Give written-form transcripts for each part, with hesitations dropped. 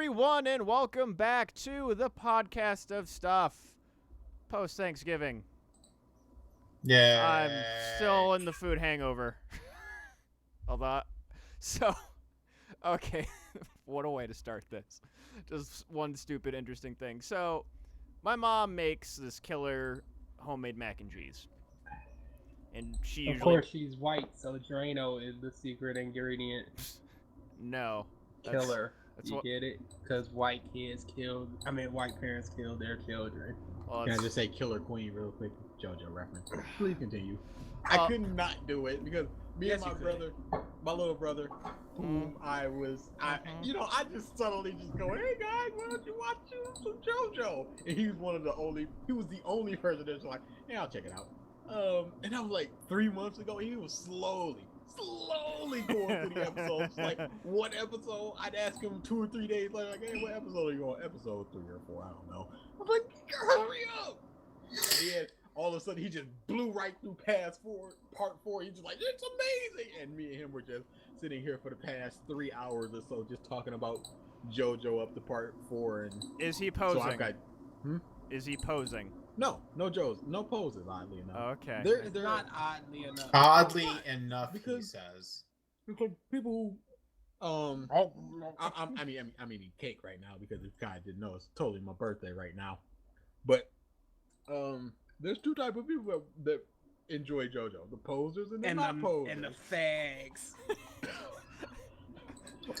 everyone, and welcome back to the podcast of stuff. Post Thanksgiving. Yeah. I'm still in the food hangover. Okay, what a way to start this. Just one stupid, interesting thing. So, my mom makes this killer homemade mac and cheese. And she Of usually. course, she's white, so Drano is the secret ingredient. No. Killer. That's You what. get it? Because white parents killed their children. Well, Can I it's- just say Killer Queen real quick? JoJo reference. Please continue. I could not do it because me Yes, and my you could. brother, my little brother, whom I just subtly just go, hey guys, why don't you watch some JoJo? And he was the only person that's like, hey, I'll check it out. And I was like 3 months ago, he was slowly going through the episodes. Like one episode, I'd ask him 2 or 3 days later, like, hey, what episode are you on? Episode 3 or 4, I don't know. I was like, hurry up! And all of a sudden, he just blew right through part 4. He's just like, it's amazing! And me and him were just sitting here for the past 3 hours or so, just talking about JoJo up to part 4. And Is he so posing? I've got Is he posing? no poses, oddly enough. Okay. It's not oddly enough. Oddly What? enough, Because- he says. Because people who I'm eating cake right now because if guy didn't know, it's totally my birthday right now. But there's 2 types of people that enjoy JoJo: the posers and the and not posers. the fags.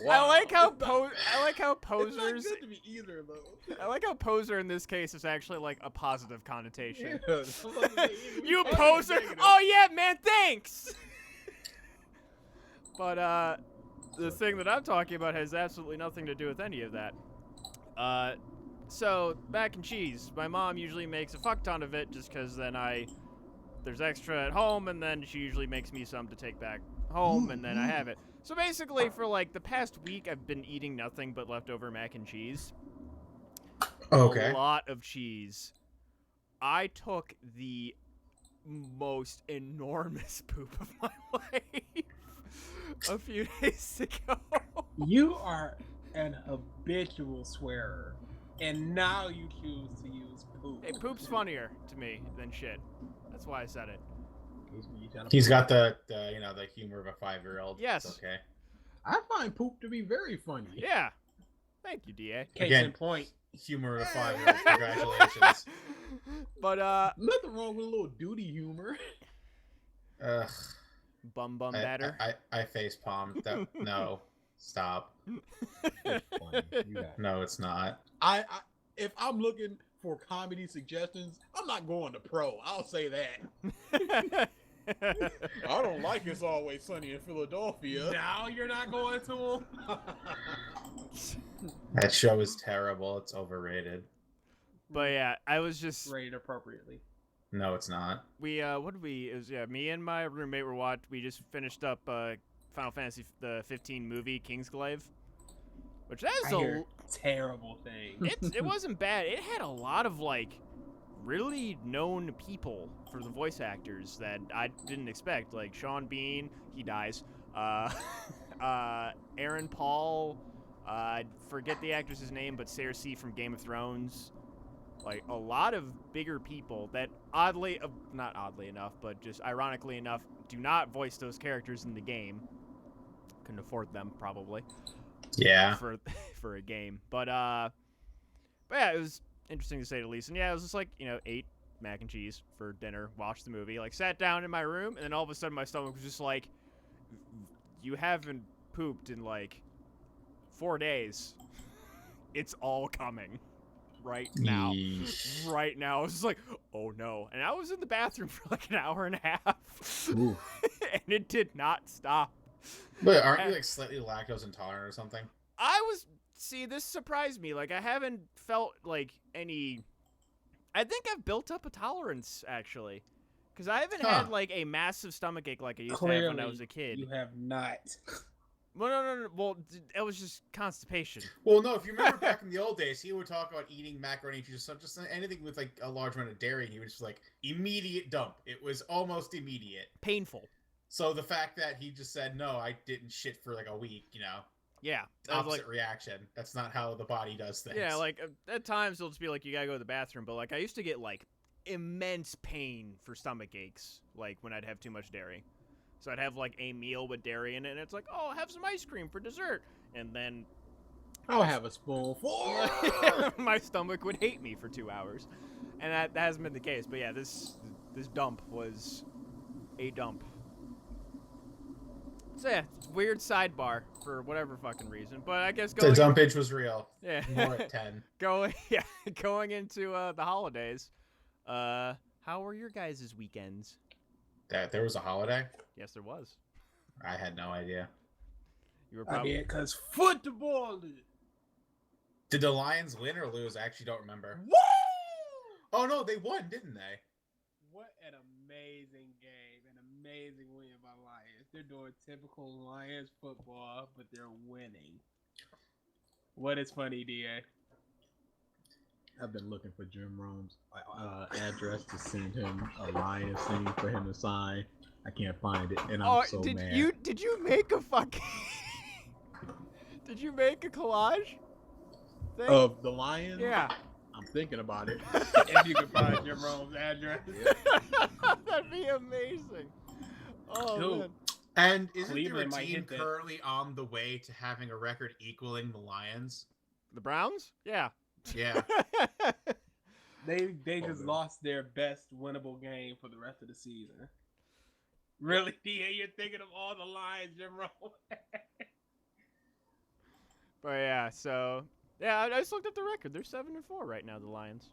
I like how It's not posers. good to be either of those. I like how poser in this case is actually like a positive connotation. Yeah, You poser! Oh yeah, man, thanks. But the thing that I'm talking about has absolutely nothing to do with any of that. So mac and cheese. My mom usually makes a fuck ton of it, just because then there's extra at home, and then she usually makes me some to take back home, and then I have it. So basically, for like the past week, I've been eating nothing but leftover mac and cheese. Okay. A lot of cheese. I took the most enormous poop of my life a few days ago. You are an habitual swearer, and now you choose to use poop. Hey, poop's funnier to me than shit. That's why I said it. He's got the humor of a 5-year-old. Yes. It's okay. I find poop to be very funny. Yeah. Thank you, DA. Case Again. in point. Humor of a 5-year-old. Congratulations. But Nothing wrong with a little duty humor. Ugh. bum batter. I face palmed. No. Stop. It's funny. You got it. No, it's not. I if I'm looking for comedy suggestions, I'm not going to pro. I'll say that. I don't like It's Always Sunny in Philadelphia. Now you're not going to him. That show is terrible. It's overrated. But yeah, I was just Rated appropriately. No, it's not. me and my roommate we just finished up Final Fantasy the 15 movie Kingsglaive, which that is I hear terrible things. it wasn't bad. It had a lot of like really known people for the voice actors that I didn't expect. Like Sean Bean, he dies. Aaron Paul, I forget the actress's name, but Cersei from Game of Thrones. Like a lot of bigger people that not oddly enough, but just ironically enough, do not voice those characters in the game. Couldn't afford them probably. Yeah. For a game. But yeah, it was interesting to say the least. And yeah, it was just like, ate mac and cheese for dinner, watched the movie, like sat down in my room, and then all of a sudden my stomach was just like, you haven't pooped in like 4 days. It's all coming. Right now. Yeesh. Right now. I was just like, oh no. And I was in the bathroom for like an hour and a half. Ooh. And it did not stop. But aren't you like slightly lactose intolerant or something? See, this surprised me. Like, I haven't felt like I think I've built up a tolerance, actually. Because I haven't had like a massive stomach ache like I used to have when I was a kid. You have not. Well, no. Well, it was just constipation. Well, no. If you remember back in the old days, he would talk about eating macaroni and cheese, just anything with like a large amount of dairy. He was just like immediate dump. It was almost immediate. Painful. So the fact that he just said no, I didn't shit for like a week, Yeah. I was Opposite like, reaction. That's not how the body does things. yeah, like at times it'll just be like you gotta go to the bathroom, but like I used to get like immense pain for stomach aches, like when I'd have too much dairy. So I'd have like a meal with dairy in it, and it's like, oh, have some ice cream for dessert, and then I'll have a spoonful. my stomach would hate me for 2 hours, and that hasn't been the case. But yeah, this dump was a dump. So yeah, weird sidebar for whatever fucking reason, but I guess The going dumpage was real. yeah More at 10. going into the holidays. How were your guys' weekends? There was a holiday? Yes, there was. I had no idea. You were I probably did, cause football. Did the Lions win or lose? I actually don't remember. Woo! Oh no, they won, didn't they? What an amazing game, an amazing win by Lions. They're doing typical Lions football, but they're winning. What is funny, DA? I've been looking for Jim Rome's address to send him a Lions thing for him to sign. I can't find it, and I'm so did mad. you make a fucking did you make a collage thing? Of the Lions? Yeah. I'm thinking about it. If you can find Jim Rome's address. That'd be amazing. Oh Dude. man. And isn't Cleveland the might team hit that. currently on the way to having a record equaling the Lions? The Browns? Yeah. Yeah. They just man. lost their best winnable game for the rest of the season. Really, DA? You're thinking of all the Lions, Jim Rome? But yeah, so yeah, I just looked at the record. They're 7-4 right now, the Lions.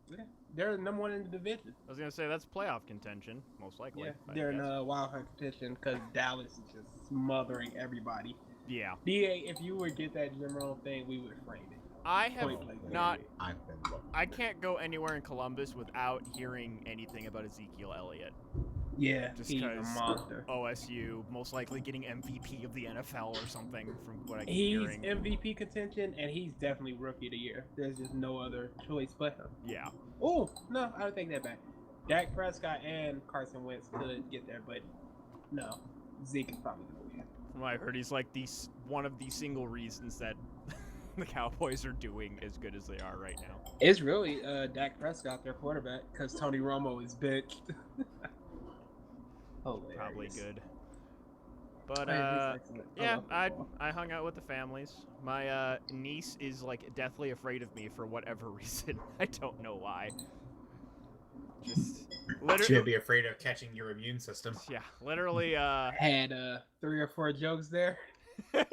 Yeah, they're number one in the division. I was gonna say that's playoff contention, most likely. Yeah, I they're in guess. a wild card competition because Dallas is just smothering everybody. Yeah. DA, if you would get that Jim Rome thing, we would frame it. I have Point blank. not. I've been looking. I can't go anywhere in Columbus without hearing anything about Ezekiel Elliott. Yeah, Just he's a 'cause monster. OSU most likely getting MVP of the NFL or something from what I keep He's hearing. MVP contention, and he's definitely rookie of the year. There's just no other choice but him. Yeah. Oh, no, I don't take that back. Dak Prescott and Carson Wentz could get there, but no, Zeke is probably going to win. From what I heard, he's like one of the single reasons that the Cowboys are doing as good as they are right now. It's really Dak Prescott, their quarterback, because Tony Romo is benched. Hilarious. Probably good. But Hey, he's excellent. yeah, love I football. hung out with the families. My niece is like deathly afraid of me for whatever reason. I don't know why. Just Should literally, be afraid of catching your immune system. yeah, literally. Had 3 or 4 jokes there. Let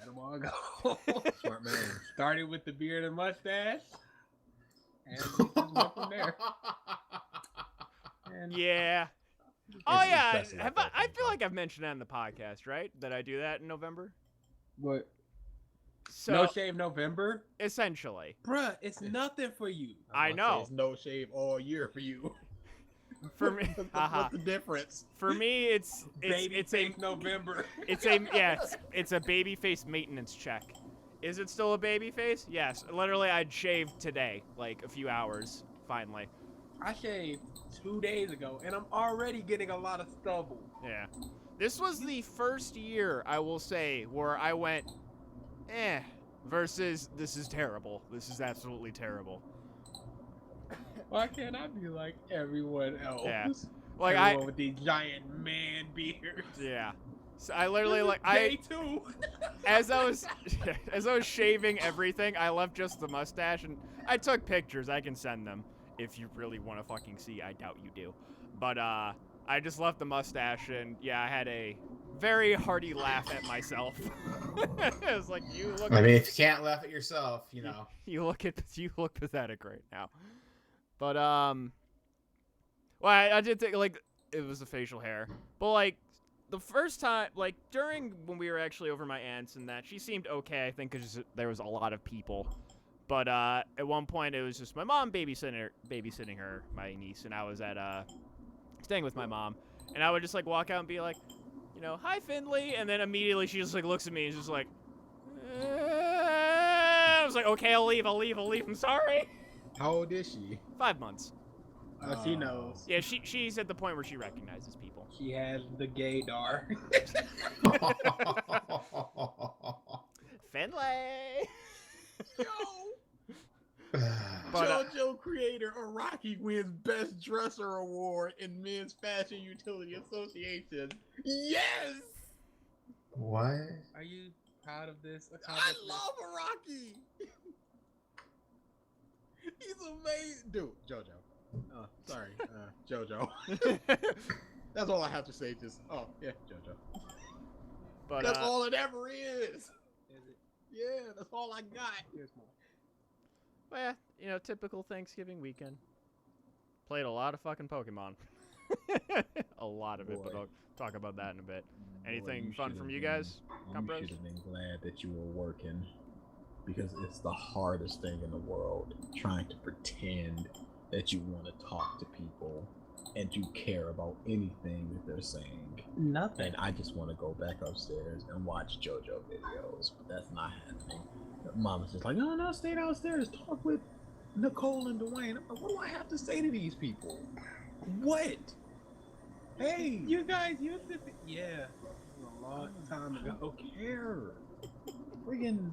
them all go. Smart man. Started with the beard and mustache, and we just went from there. And yeah. Oh It's yeah, stressing out that I thing, feel huh? like I've mentioned that in the podcast, right? That I do that in November. what? So No shave November, essentially, bruh. It's nothing for you. I was gonna say, know. It's no shave all year for you. For me- haha. What's the difference? for me, it's Baby a face November. it's a yeah, it's a baby face maintenance check. Is it still a baby face? Yes. Literally, I'd shaved today, like a few hours. Finally. I shaved 2 days ago, and I'm already getting a lot of stubble. Yeah. This was the first year, I will say, where I went, versus this is terrible. This is absolutely terrible. Why can't I be like everyone else? Yeah. Like Everyone with these giant man beards. yeah. So I literally This is day 2. as I was shaving everything, I left just the mustache, and I took pictures. I can send them if you really want to fucking see. I doubt you do, but I just left the mustache, and yeah, I had a very hearty laugh at myself. It was like, you look. I mean, if you can't laugh at yourself, you know. You look pathetic right now. But well, I did think like it was the facial hair, but like. The first time, like, during when we were actually over my aunt's and that, she seemed okay, I think, because there was a lot of people. But at one point, it was just my mom babysitting her, my niece, and I was staying with my mom. And I would just, like, walk out and be like, you know, hi, Finley. And then immediately she just, like, looks at me and is just like, I was like, okay, I'll leave. I'm sorry. How old is she? 5 months. She knows. Yeah, she's at the point where she recognizes people. She has the gaydar. Finlay. Yo, But, JoJo creator Araki wins Best Dresser Award in Men's Fashion Utility Association. Yes! What? Are you proud of this? I love Araki! He's amazing. Dude, JoJo. Sorry, JoJo. That's all I have to say. Just, yeah, JoJo. but That's all it ever is. Is it? Yeah, that's all I got. Here's more. But yeah, you know, typical Thanksgiving weekend. Played a lot of fucking Pokemon. A lot of it, but Boy. I'll talk about that in a bit. Anything Boy, you fun should've from you been- guys? You Compros? should have been glad that you were working, because it's the hardest thing in the world, trying to pretend that you want to talk to people and you care about anything that they're saying. Nothing. And I just want to go back upstairs and watch JoJo videos, but that's not happening. Mama's just like, no, stay downstairs, talk with Nicole and Dwayne. I'm like, what do I have to say to these people? What? Hey, You guys used to. Yeah. A long time I ago. don't care. Friggin'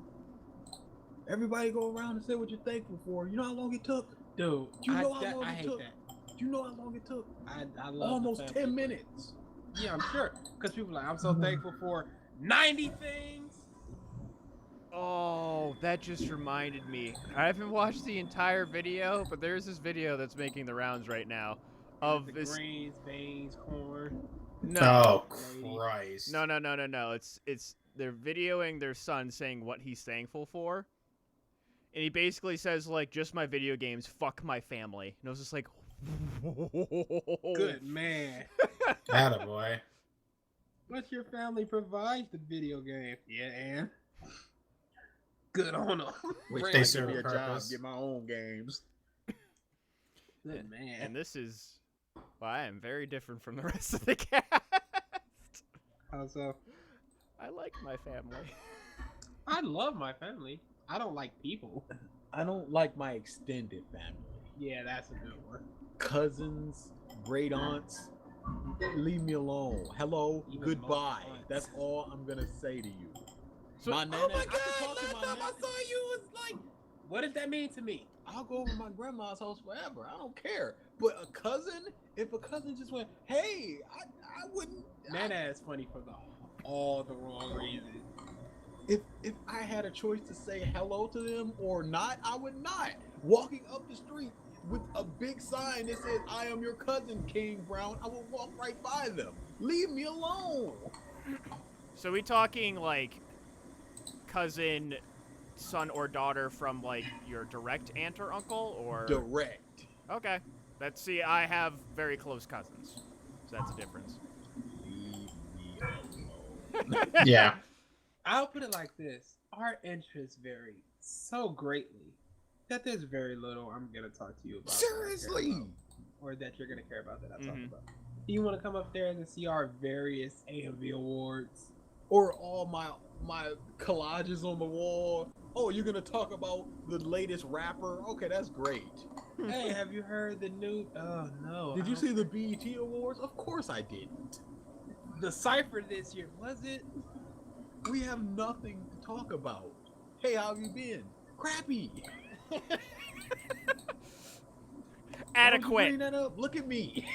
everybody go around and say what you're thankful for. You know how long it took? Dude, You know how long I it hate took? that. Do you know how long it took? I love Almost the 10 family. minutes. Yeah, I'm sure. Because people are like, I'm so thankful for 90 things. Oh, that just reminded me. I haven't watched the entire video, but there's this video that's making the rounds right now of the this. greens, beans, corn. No, Oh Christ! no. It's they're videoing their son saying what he's thankful for, and he basically says like, "Just my video games, fuck my family." And I was just like, Good man. Attaboy. But your family provides the video game. Yeah, and good on them. Wait, They they serve give me a a job, purpose. get my own games. Good man. And this is, well, I am very different from the rest of the cast. How so? I like my family. I love my family. I don't like people. I don't like my extended family. Yeah, that's a good one. Cousins, great aunts, leave me alone. Hello, Even goodbye. most aunts. That's all I'm gonna say to you. So- my Oh nana, my I can God! talk to Last my time I nana. saw you was like, what did that mean to me? I'll go over to my grandma's house forever. I don't care. But a cousin, if a cousin just went, hey, I wouldn't. Nana is funny for all the wrong reasons. If I had a choice to say hello to them or not, I would not. Walking up the street with a big sign that says, I am your cousin, King Brown, I will walk right by them. Leave me alone. So we talking like cousin, son or daughter from like your direct aunt or uncle, or Direct. okay? Let's see. I have very close cousins, so that's a difference. Leave me alone. Yeah. I'll put it like this: our interests vary so greatly that there's very little I'm gonna talk to you about. that I care Seriously. about, or that you're gonna care about that I talk Mhm. about. Do you want to come upstairs and see our various AMV awards? Or all my collages on the wall. Oh, you're gonna talk about the latest rapper? Okay, that's great. Hey, have you heard the new? Oh no! Did I you don't- see the BET Awards? Of course I didn't. the cipher this year? Was it? We have nothing to talk about. Hey, how have you been? Crappy. Why don't you Adequate. bring that up? Look at me.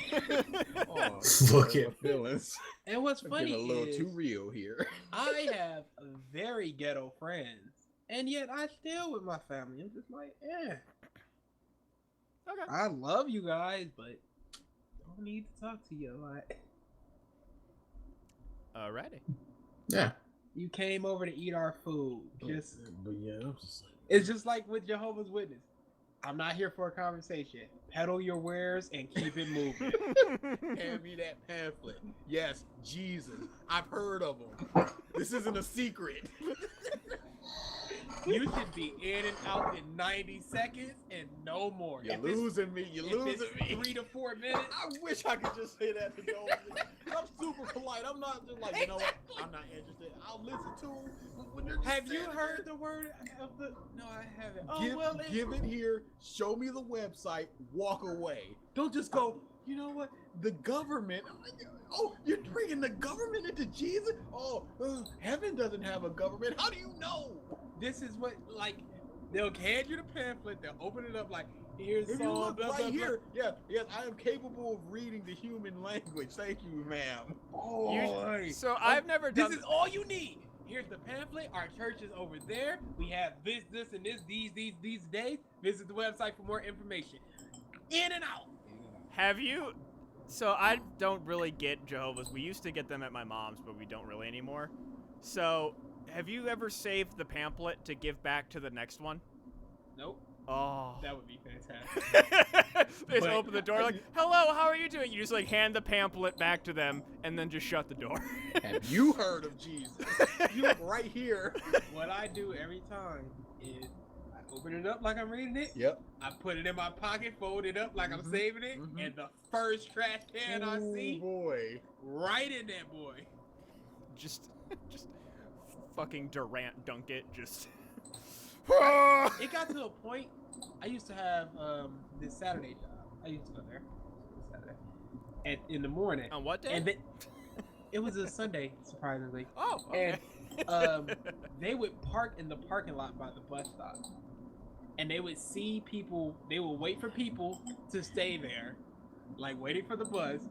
Oh, Look my at- feelings. And what's I'm funny getting a little is too real here. I have very ghetto friends, and yet I still with my family. I'm just like, Okay. I love you guys, but don't need to talk to you a lot. Alrighty. Yeah. You came over to eat our food. Just But yeah, I'm just like, it's just like with Jehovah's Witness. I'm not here for a conversation. Peddle your wares and keep it moving. hand me that pamphlet. Yes, Jesus. I've heard of him. This isn't a secret. You should be in and out in 90 seconds and no more. You're If it's- losing me. You're if losing it's me. 3 to 4 minutes. I wish I could just say that to Joe. I'm super polite. I'm not just like, you know what? Exactly. I'm not interested. I'll listen to him. But when they're just Have you saying heard it, the word of the? No, I haven't. Oh give, well, give it here. Show me the website. Walk away. Don't just go. You know what? The government. Oh, you're bringing the government into Jesus? Oh, heaven doesn't have a government. How do you know? This is what like they'll hand you the pamphlet. They'll open it up like here's If you Psalm, look blah, right blah, blah. here, yes, I am capable of reading the human language. Thank you, ma'am. Boy. So I've never This done. is all you need. Here's the pamphlet. Our church is over there. We have this, and this, these days. Visit the website for more information. In and out. Have you? So I don't really get Jehovah's. We used to get them at my mom's, but we don't really anymore. So have you ever saved the pamphlet to give back to the next one? Nope. Oh. That would be fantastic. They just But- open the door like, "Hello, how are you doing?" You just like hand the pamphlet back to them and then just shut the door. Have you heard of Jesus? You look right here. What I do every time is I open it up like I'm reading it. Yep. I put it in my pocket, fold it up like I'm Mhm, saving it, mhm. and the first trash can I see, Boy. right in that boy. just fucking Durant dunk it. Just. It got to a point. I used to have this Saturday job. I used to go there Saturday, and in the morning, On what day? and then it was a Sunday, surprisingly. Oh, okay. They would park in the parking lot by the bus stop, and they would see people. They would wait for people to stay there, like waiting for the bus,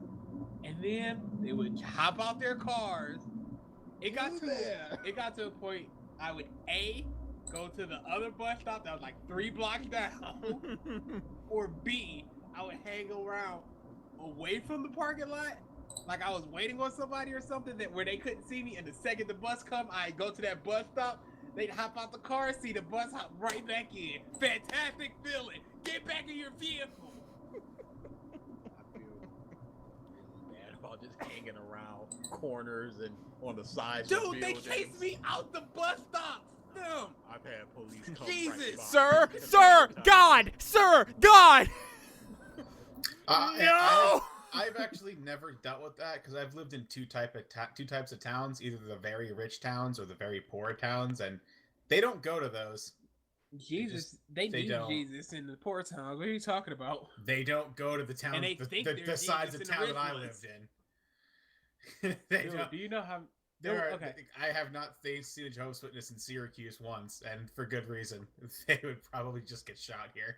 and then they would hop out their cars. It got to a point I would go to the other bus stop that was like 3 blocks down, or B, I would hang around away from the parking lot, like I was waiting on somebody or something that where they couldn't see me. And the second the bus come, I go to that bus stop. They'd hop out the car, see the bus, hop right back in. Fantastic feeling. Get back in your vehicle. I feel really bad about just hanging around corners and on the sides of Dude, they buildings. chased me out the bus stop. Them. I've had police come Jesus. right by. Sir, Every sir, time. God, sir, God. No. I've actually never dealt with that because I've lived in two types of towns, either the very rich towns or the very poor towns, and they don't go to those. Jesus, they they need don't. Jesus in the poor towns. What are you talking about? They don't go to the town, And they think the they're size Jesus of in the town rich that I ones. lived in. They Dude, don't. do you know how? There are, okay. I have not seen a Jehovah's Witness in Syracuse once, and for good reason. They would probably just get shot here.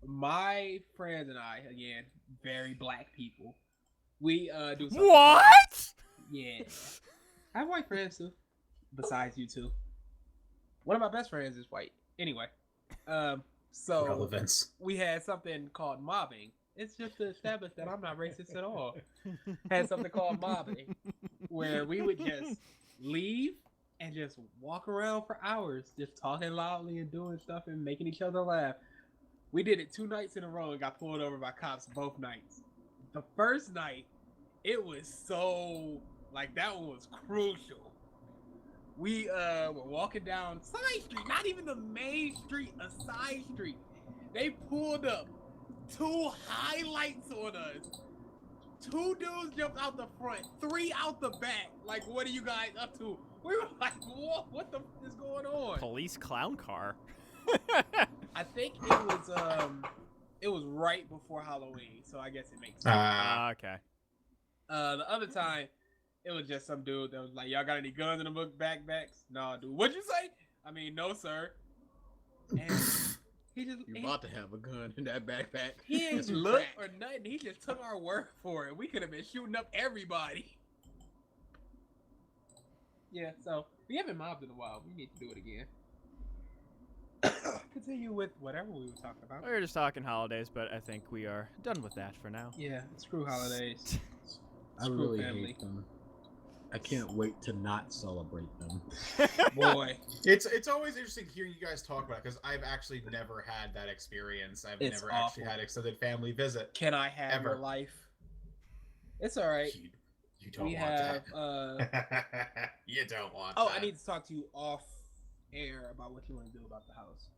My friends and I, again, very black people. We do something. What? Yeah. I have white friends too. Besides you two. One of my best friends is white. Anyway. So Relevance. we had something called mobbing. It's just to establish that I'm not racist at all. Had something called mobbing, where we would just leave and just walk around for hours, just talking loudly and doing stuff and making each other laugh. We did it 2 nights in a row and got pulled over by cops both nights. The first night, it was so like that one was crucial. We were walking down side street, not even the main street, a side street. They pulled up 2 highlights on us. 2 dudes jumped out the front, 3 out the back. Like, what are you guys up to? We were like, what the f is going on? Police clown car. I think it was right before Halloween, so I guess it makes sense. Okay. The other time, it was just some dude that was like, "Y'all got any guns in the book backpacks?" "No, dude." "What'd you say?" "I mean, no, sir." And he just You about to have a gun in that backpack. he ain't That's some look crack. or nothing. He just took our word for it. We could have been shooting up everybody. Yeah, so we haven't mobbed in a while. We need to do it again. Continue with whatever we were talking about. We were just talking holidays, but I think we are done with that for now. Yeah, screw holidays. I Screw really family. hate them. I can't wait to not celebrate them. Boy, It's always interesting hearing you guys talk about it because I've actually never had that experience. I've It's never actually awful. had extended family visit. can I have your Ever. life? It's all right. You don't We want have. that. You don't want Oh, that. I need to talk to you off air about what you want to do about the house.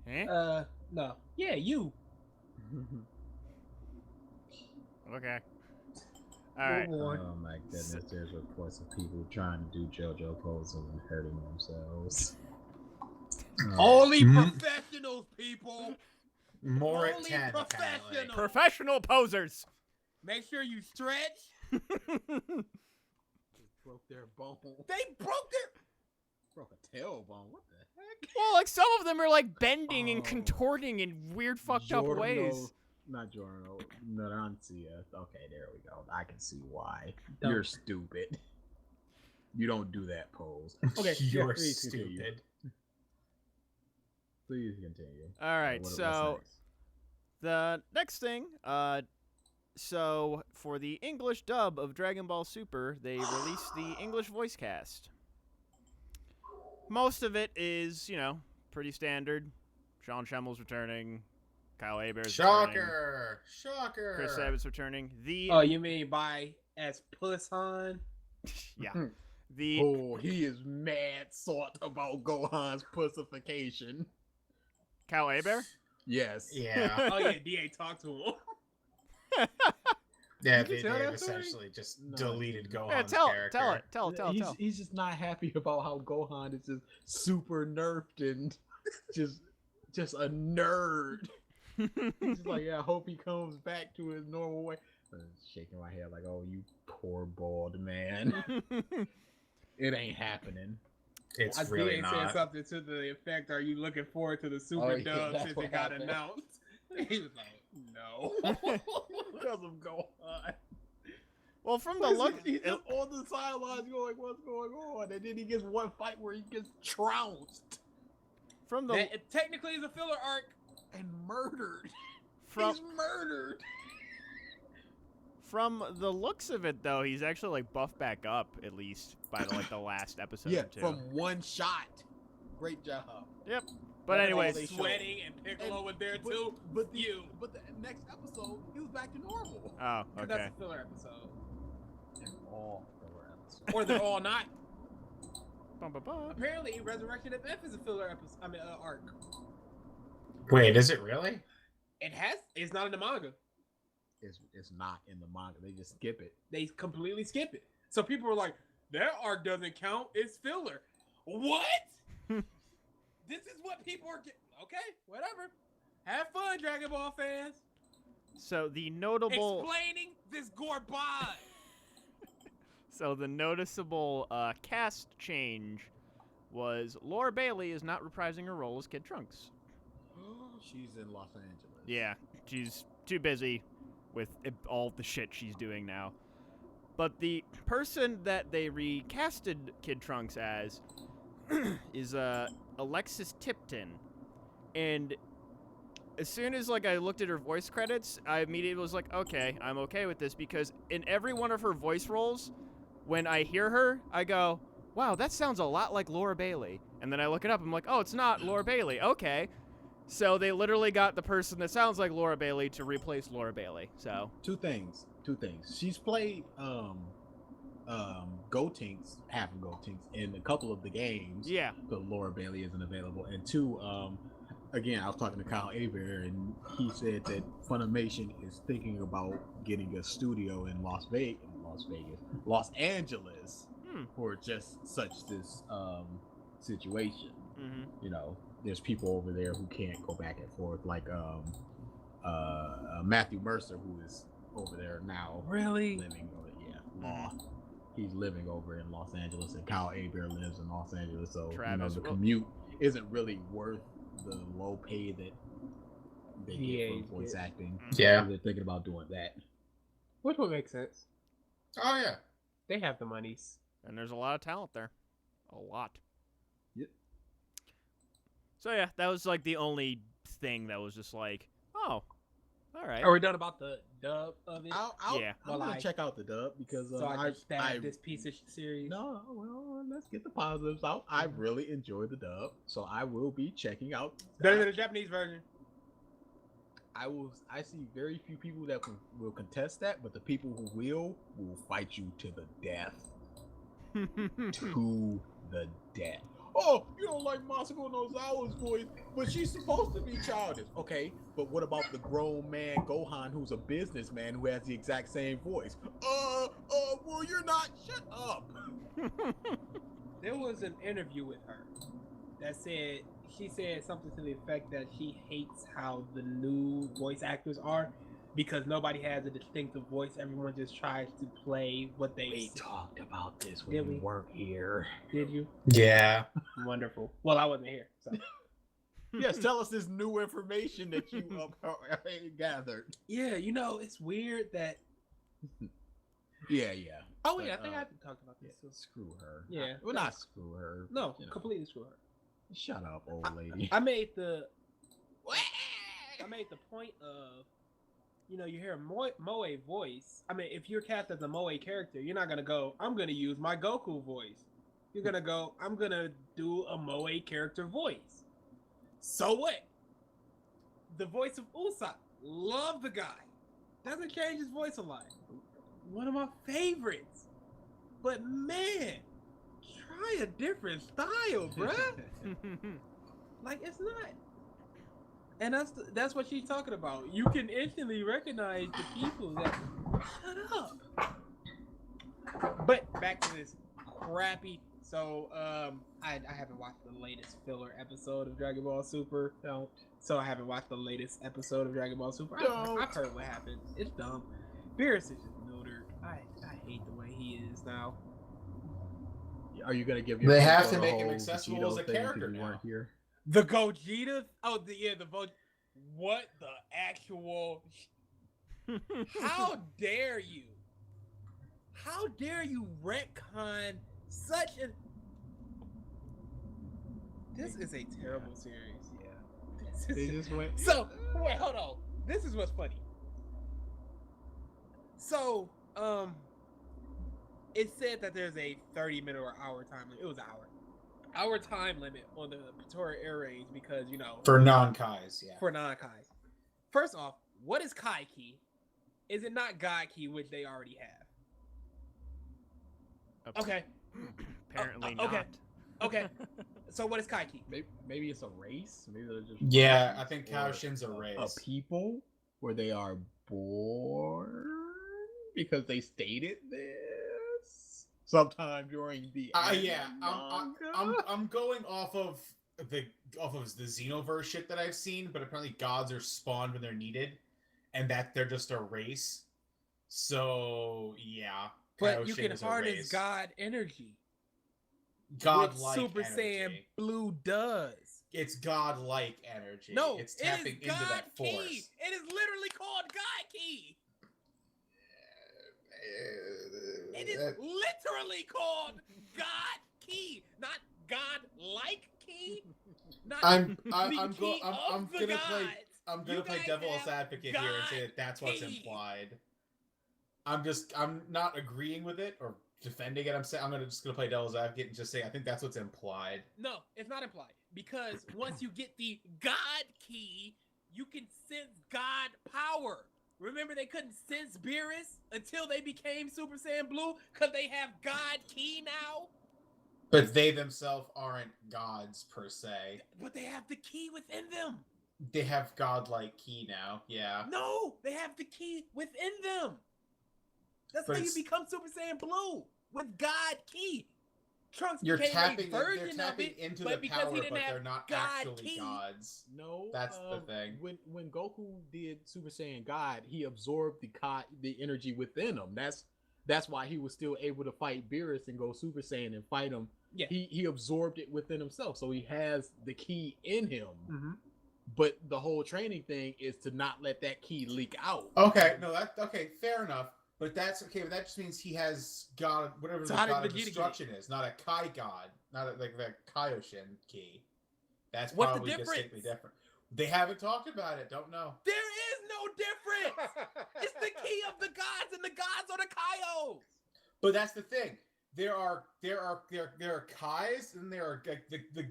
Eh? No. Yeah, you. Okay. All right. Move on. Oh my goodness, there's reports of people trying to do JoJo poses and hurting themselves. Only Mm. professionals, people. More at Only 10, apparently. professional. Professional posers. Make sure you stretch. broke their bone. They broke their. Broke a tailbone. What the heck? Well, like some of them are like bending and Oh. contorting in weird, fucked up ways. Not Giorno, Narancia. Okay, there we go. I can see why. Don't. You're stupid. You don't do that pose. Okay, You're please continue. stupid. Please continue. All right, What's so next? the next thing, so for the English dub of Dragon Ball Super, they released the English voice cast. Most of it is, pretty standard. Sean Schemmel's returning. Kyle Aber's returning. Shocker! Shocker! Chris Evans returning. The Oh, you mean by as Puss Han? yeah, the Oh, he is mad salt about Gohan's pussification. Kyle Aber. Yes. Yeah. Oh yeah, DA talked to him. Yeah, Did you they tell that story? essentially just No. deleted Gohan's Yeah, tell character. it, tell it. He's just not happy about how Gohan is just super nerfed and just a nerd. He's just like, yeah, I hope he comes back to his normal way. Shaking my head like, oh, you poor bald man. It ain't happening. It's I really DA said not. something to the effect, "Are you looking forward to the Super Oh, yeah, dub that's since what it got happened. announced?" He was like, "No." Because of Gohan. Well, from the look, He's just on the sidelines going, what's going on? And then he gets one fight where he gets trounced from the That it technically is a filler arc. and murdered. from He's murdered. from the looks of it, though, he's actually like buffed back up at least by the last episode Yeah, or two. from one shot. Great job. But That's anyways, all they show. Sweating and Piccolo was there too. But the, You. but the next episode, he was back to normal. oh, That's okay. a filler episode. All filler episodes. Or they're all not. Bum, bum, bum. Apparently, Resurrection of F is a filler episode. I mean, arc. Wait, is it really? It's not in the manga. It's not in the manga. They just skip it. They completely skip it. So people were like, "That arc doesn't count. It's filler." What? This is what people are getting. Okay, whatever. Have fun, Dragon Ball fans. So the notable, Explaining this garbage. so the noticeable cast change was Laura Bailey is not reprising her role as Kid Trunks. She's in Los Angeles. Yeah, she's too busy with all the shit she's doing now. But the person that they recasted Kid Trunks as is Alexis Tipton. And as soon as I looked at her voice credits, I immediately was like, okay, I'm okay with this, because in every one of her voice roles, when I hear her, I go, wow, that sounds a lot like Laura Bailey. And then I look it up, I'm like, oh, it's not Laura Bailey. Okay. So they literally got the person that sounds like Laura Bailey to replace Laura Bailey. So Two things. She's played Gotenks, half of Gotenks, in a couple of the games. yeah, But Laura Bailey isn't available. And two, again, I was talking to Kyle Aber, and he said that Funimation is thinking about getting a studio in Los Angeles, for just such this situation. mm-hmm. There's people over there who can't go back and forth, like Matthew Mercer, who is over there now, Really? living over law. He's living over in Los Angeles, and Kyle Aber lives in Los Angeles, so Travis, the well- commute isn't really worth the low pay that they Yeah, get for voice acting. Yeah. So they're thinking about doing that. Which would make sense. Oh yeah. They have the monies. And there's a lot of talent there. A lot. Yep. So yeah, that was the only thing that was just oh, all right. Are we done about the dub of it? Yeah. I'm Well, gonna check out the dub because so I can stab this piece of series. No, well, let's get the positives out. I really enjoyed the dub, so I will be checking out. Better than the Japanese version. I see very few people that will contest that, but the people who will fight you to the death. To the dad. Oh, you don't like Masako Nozawa's voice, but she's supposed to be childish. Okay, but what about the grown man Gohan, who's a businessman who has the exact same voice? Well, you're not. Shut up. There was an interview with her that said she said something to the effect that she hates how the new voice actors are because nobody has a distinctive voice. Everyone just tries to play what they. We talked about this Did when we? we weren't here. Did you? Yeah. Wonderful. Well, I wasn't here, so. Yes, tell us this new information that you gathered. Yeah, you know, it's weird that. Yeah. Oh wait, But, I think I talked about this. Yeah, screw her. Yeah. Well, not screw her. No, you know. completely screw her. Shut up, old lady. I made the point of, you know, you hear a Moe voice. I mean, if you're cast as a Moe character, you're not gonna go, I'm gonna use my Goku voice. You're gonna go, I'm gonna do a Moe character voice. So what? The voice of Usopp, love the guy. Doesn't change his voice a lot. One of my favorites. But man, try a different style, bruh. Like, it's not. And that's what she's talking about. You can instantly recognize the people that shut up. But back to this crappy. So I haven't watched the latest filler episode of Dragon Ball Super. Don't. So I haven't watched the latest episode of Dragon Ball Super. Don't. I've heard what happened. It's dumb. Beerus is just neutered. I hate the way he is now. Are you gonna give? They your have take to on the make him whole accessible Vegito as a thing character 'cause you now. weren't here? The Gogeta? Oh, what the actual? How dare you? How dare you retcon such a? This is a terrible series. Yeah. This They is... just went. So wait, hold on. This is what's funny. So, it said that there's a 30-minute or hour time limit. It was an hour time limit on the Pretorian Air Raids because, you know, For non-Kais, yeah. for non-Kais. First off, what is Kai Ki? Is it not God Ki, which they already have? Okay. Apparently okay. not. Okay. So what is Kai Ki? Maybe it's a race. Maybe they're just. Yeah, I think or Kaoshin's a race. A people where they are born because they stated this sometime during the. Yeah, manga? I'm going off of the Xenoverse shit that I've seen, but apparently gods are spawned when they're needed, and that they're just a race. So yeah, But Kaioshin you can is a harness race. God energy. godlike Super energy. Saiyan Blue does. It's godlike energy. No, it's tapping it is into God that force. Ki. It is literally called God Ki. It is literally called God Ki, not God-like Ki. Not I'm the key I'm of the gonna gods. play. I'm gonna You play guys devil's have advocate here and say that that's what's God implied. I'm not agreeing with it or defending it. I'm just gonna play devil's advocate and just say I think that's what's implied. No, it's not implied because once you get the God Key, you can sense God power. Remember, they couldn't sense Beerus until they became Super Saiyan Blue because they have God Key now. But they themselves aren't gods per se. But they have the key within them. They have godlike key now. Yeah. No, they have the key within them. That's But how you it's- become Super Saiyan Blue with God Key. Trunks You're became tapping. a They're version tapping of it, into but the because power, he but didn't they're have not God actually Key. gods. No, That's the thing. When Goku did Super Saiyan God, he absorbed the energy within him. That's why he was still able to fight Beerus and go Super Saiyan and fight him. Yeah. He absorbed it within himself, so he has the key in him. Mm-hmm. But the whole training thing is to not let that key leak out. Okay, no, that's okay. Fair enough. But that's okay. But that just means he has god, whatever So the how did god of Vegeta get it? destruction is, not a Kai god, not like the Kaioshin key. That's What's the probably difference? distinctly different. They haven't talked about it. Don't know. There is no difference. It's the key of the gods, and the gods are the Kaios. But that's the thing. There are Kais and there are like,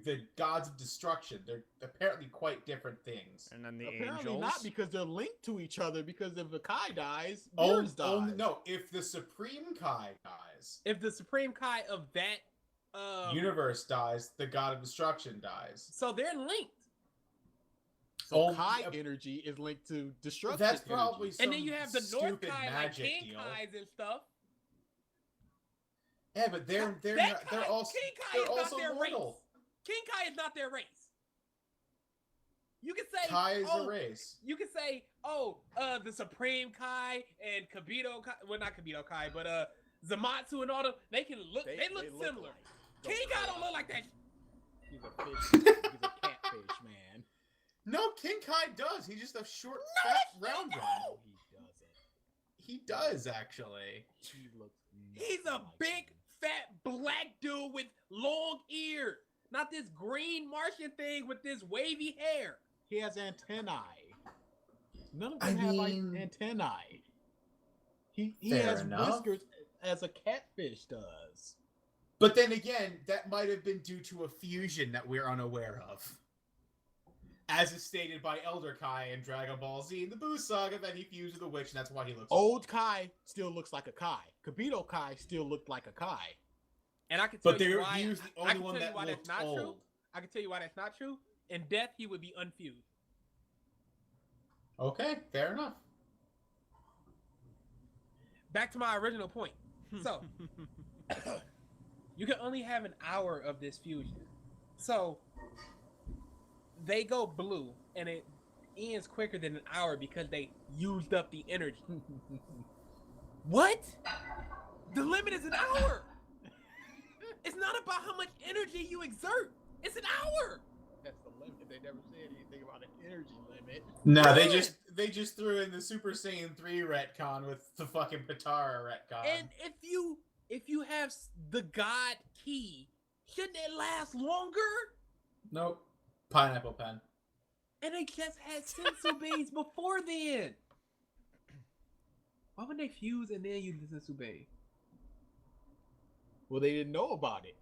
the gods of destruction. They're apparently quite different things. And then the Apparently angels. not because they're linked to each other. Because if the Kai dies, Oh, Beerus dies. no! If the Supreme Kai dies, If the Supreme Kai of that Universe dies, the god of destruction dies. So they're linked. So Only Kai a- energy is linked to destruction. That's probably energy. some And then you have the North stupid Kai, like magic King deal. Kais and stuff. Yeah, but they're That they're Kai- also King Kai they're is not also their mortal. race. King Kai is not their race. You can say Kai is oh, a race. You can say, the Supreme Kai and Kibito Kai, well, not Kibito Kai, but Zamatsu and all them, they look similar. alike. King Kai don't look like that. He's a fish. He's a catfish, man. No, King Kai does. He's just a short, No, fat, he round don't. one. No, he doesn't. He does actually. He looks. He's a nothing like big, him. fat, black dude with long ears. Not this green Martian thing with this wavy hair. He has antennae. None of I them have like mean- antennae. He Fair has enough. whiskers as a catfish does. But then again, that might have been due to a fusion that we're unaware of. As is stated by Elder Kai in Dragon Ball Z in the Buu Saga, that he fused with a witch, and that's why he looks Old Kai still looks like a Kai. Kibito Kai still looked like a Kai. And I can tell But you they're why. he was the I only can one tell you that why that's looked not old. true. I can tell you why that's not true. In death, he would be unfused. Okay, fair enough. Back to my original point. So, you can only have an hour of this fusion. So, they go blue, and it ends quicker than an hour because they used up the energy. What? The limit is an hour. It's not about how much energy you exert. It's an hour. That's the limit. They never said anything about an energy limit. No, Good. they just threw in the Super Saiyan 3 retcon with the fucking Patara retcon. And if you have the God key, shouldn't it last longer? Nope. Pineapple pen. And they just had sensu beans before then. Why would they fuse and then use the sensu bean? Well, they didn't know about it.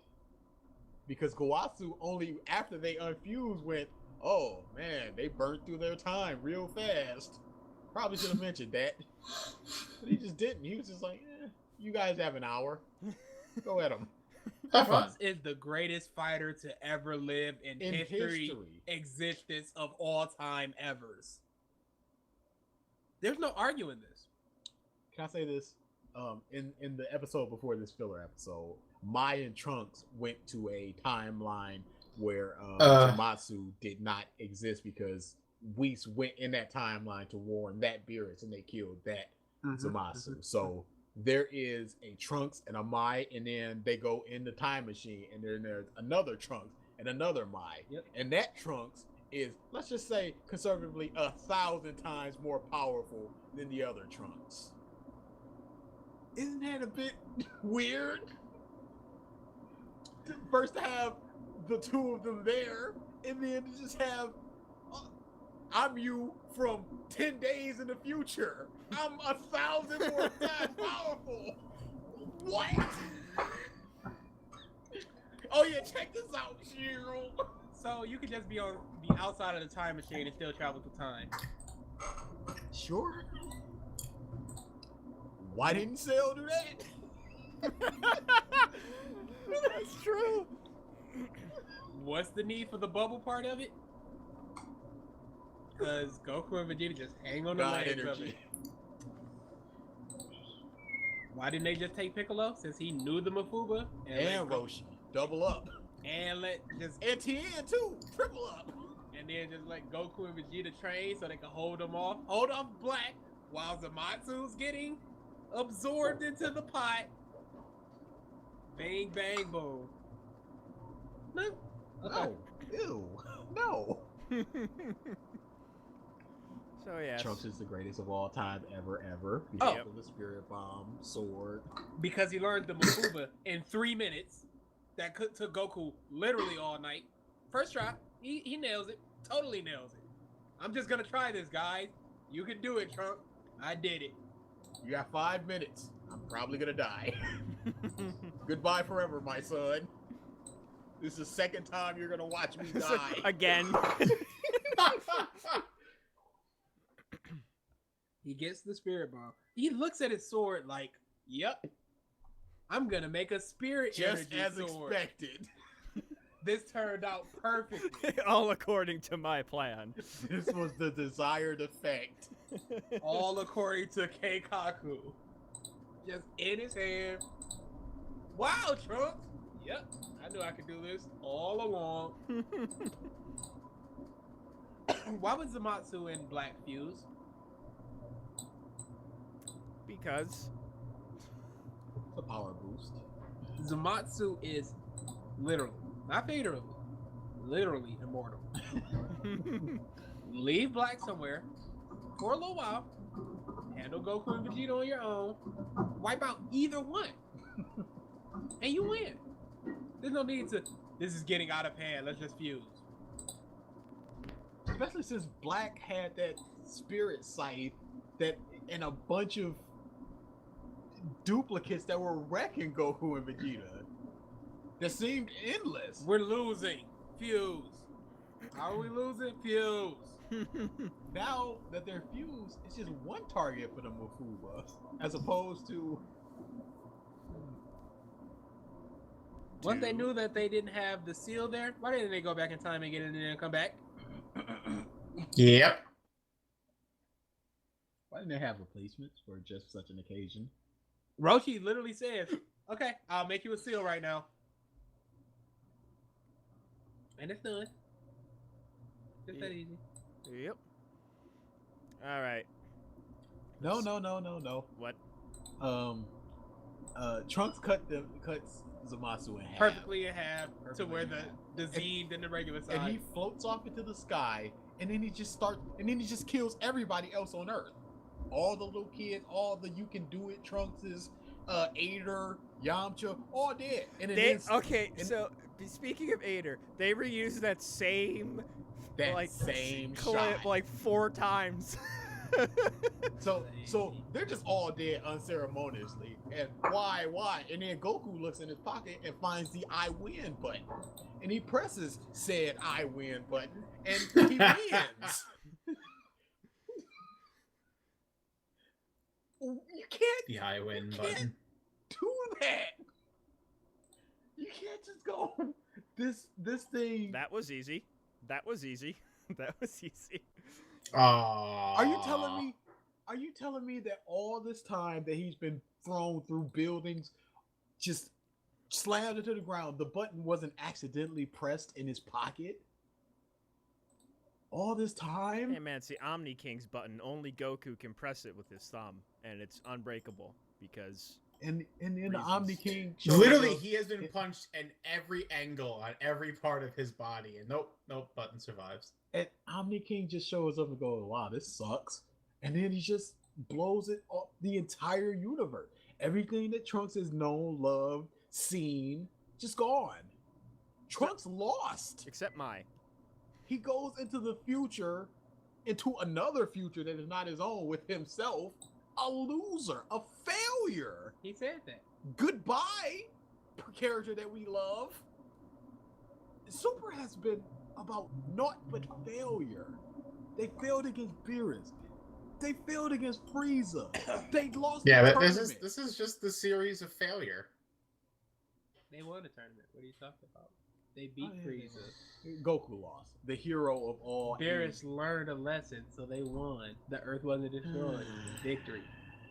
Because Gowasu only after they unfused went, oh man, they burnt through their time real fast. Probably should have mentioned that. But he just didn't. He was just like, you guys have an hour. Go at them. Have fun. Trunks is the greatest fighter to ever live in, In history, history. existence of all time evers. There's no arguing this. Can I say this? In the episode before this filler episode, Mai and Trunks went to a timeline where Zamatsu did not exist because Whis went in that timeline to warn that Beerus and they killed that Zamatsu. So there is a Trunks and a Mai, and then they go in the time machine, and then there's another Trunks and another Mai. Yep. And that Trunks is, let's just say, conservatively 1,000 times more powerful than the other Trunks. Isn't that a bit weird? First to have the two of them there, and then to just have I'm you from 10 days in the future. I'm 1,000 more times powerful. What? Oh yeah, check this out, Shiro. So you could just be outside of the time machine and still travel through time. Sure. Why didn't Cell do that? That's true. What's the need for the bubble part of it? Because Goku and Vegeta just hang on the God legs of energy. it. Why didn't they just take Piccolo since he knew the Mafuba And Roshi. Double up. and let just And Tien too. Triple up. and then just let Goku and Vegeta train so they can hold off Black while Zamatsu's getting absorbed into the pot. Bang bang boom. No. Okay. No. Ew. No. So yeah. Trunks is the greatest of all time ever. Oh. Because of the spirit bomb, sword. Because he learned the Mafuba in 3 minutes. That took Goku literally all night. First try, he nails it. Totally nails it. I'm just gonna try this, guys. You can do it, Trump. I did it. You got 5 minutes. I'm probably gonna die. Goodbye forever, my son. This is the second time you're gonna watch me So, die. again. He gets the spirit bomb. He looks at his sword like, yep. I'm gonna make a spirit Just energy as sword. expected. This turned out perfectly. All according to my plan. This was the desired effect. All according to Keikaku. Just in his hand. Wow, Trunks! Yep, I knew I could do this all along. Why was Zamatsu in Black Fuse? Because It's a power boost. Zamatsu is literally, not figuratively, literally immortal. Leave Black somewhere for a little while, handle Goku and Vegeta on your own, wipe out either one, and you win. There's no need to, this is getting out of hand, let's just fuse. Especially since Black had that spirit scythe that and a bunch of duplicates that were wrecking Goku and Vegeta. That seemed endless. We're losing. Fuse. How are we losing? Fuse. Now that they're fused, it's just one target for the Mufubas, as opposed to Once they Two. knew that they didn't have the seal there, why didn't they go back in time and get in there and come back? Yep. why didn't they have replacements for just such an occasion? Roshi literally says, okay, I'll make you a seal right now. And it's done. Just that easy. Yep. All right. No. What? Trunks cuts Zamasu in half. Perfectly in half to Perfectly where in the half. Zed and the regular side. And he floats off into the sky, and then he just kills everybody else on Earth. All the little kids, all the you can do it Trunkses, Ader, Yamcha, all dead. And then So speaking of Ader, they reused that same that same clip shot. like 4 times. So they're just all dead unceremoniously. And why? And then Goku looks in his pocket and finds the I win button. And he presses said I win button and he wins. You can't The I win You button. can't do that. You can't just go this thing. That was easy. That was easy. Aww. Are you telling me that all this time that he's been thrown through buildings, just slammed into the ground, the button wasn't accidentally pressed in his pocket? All this time? Hey man, it's the Omni King's button. Only Goku can press it with his thumb, and it's unbreakable because And then the reasons. Omni King shows Literally, up- he has been punched in every angle on every part of his body, and nope, button survives. and Omni King just shows up and goes, "Wow, this sucks," and then he just blows it up the entire universe. Everything that Trunks has known, loved, seen, just gone. Trunks lost. except Mai. He goes into the future, into another future that is not his own, with himself, a loser, a failure. He said that. Goodbye, character that we love. Super has been about naught but failure. They failed against Beerus. They failed against Frieza. They lost Yeah, the but tournament. this is just the series of failure. They won the tournament. What are you talking about? They beat Oh, yeah, Frieza. Goku lost. The hero of all. Beerus learned a lesson, so they won. The Earth wasn't destroyed. Victory.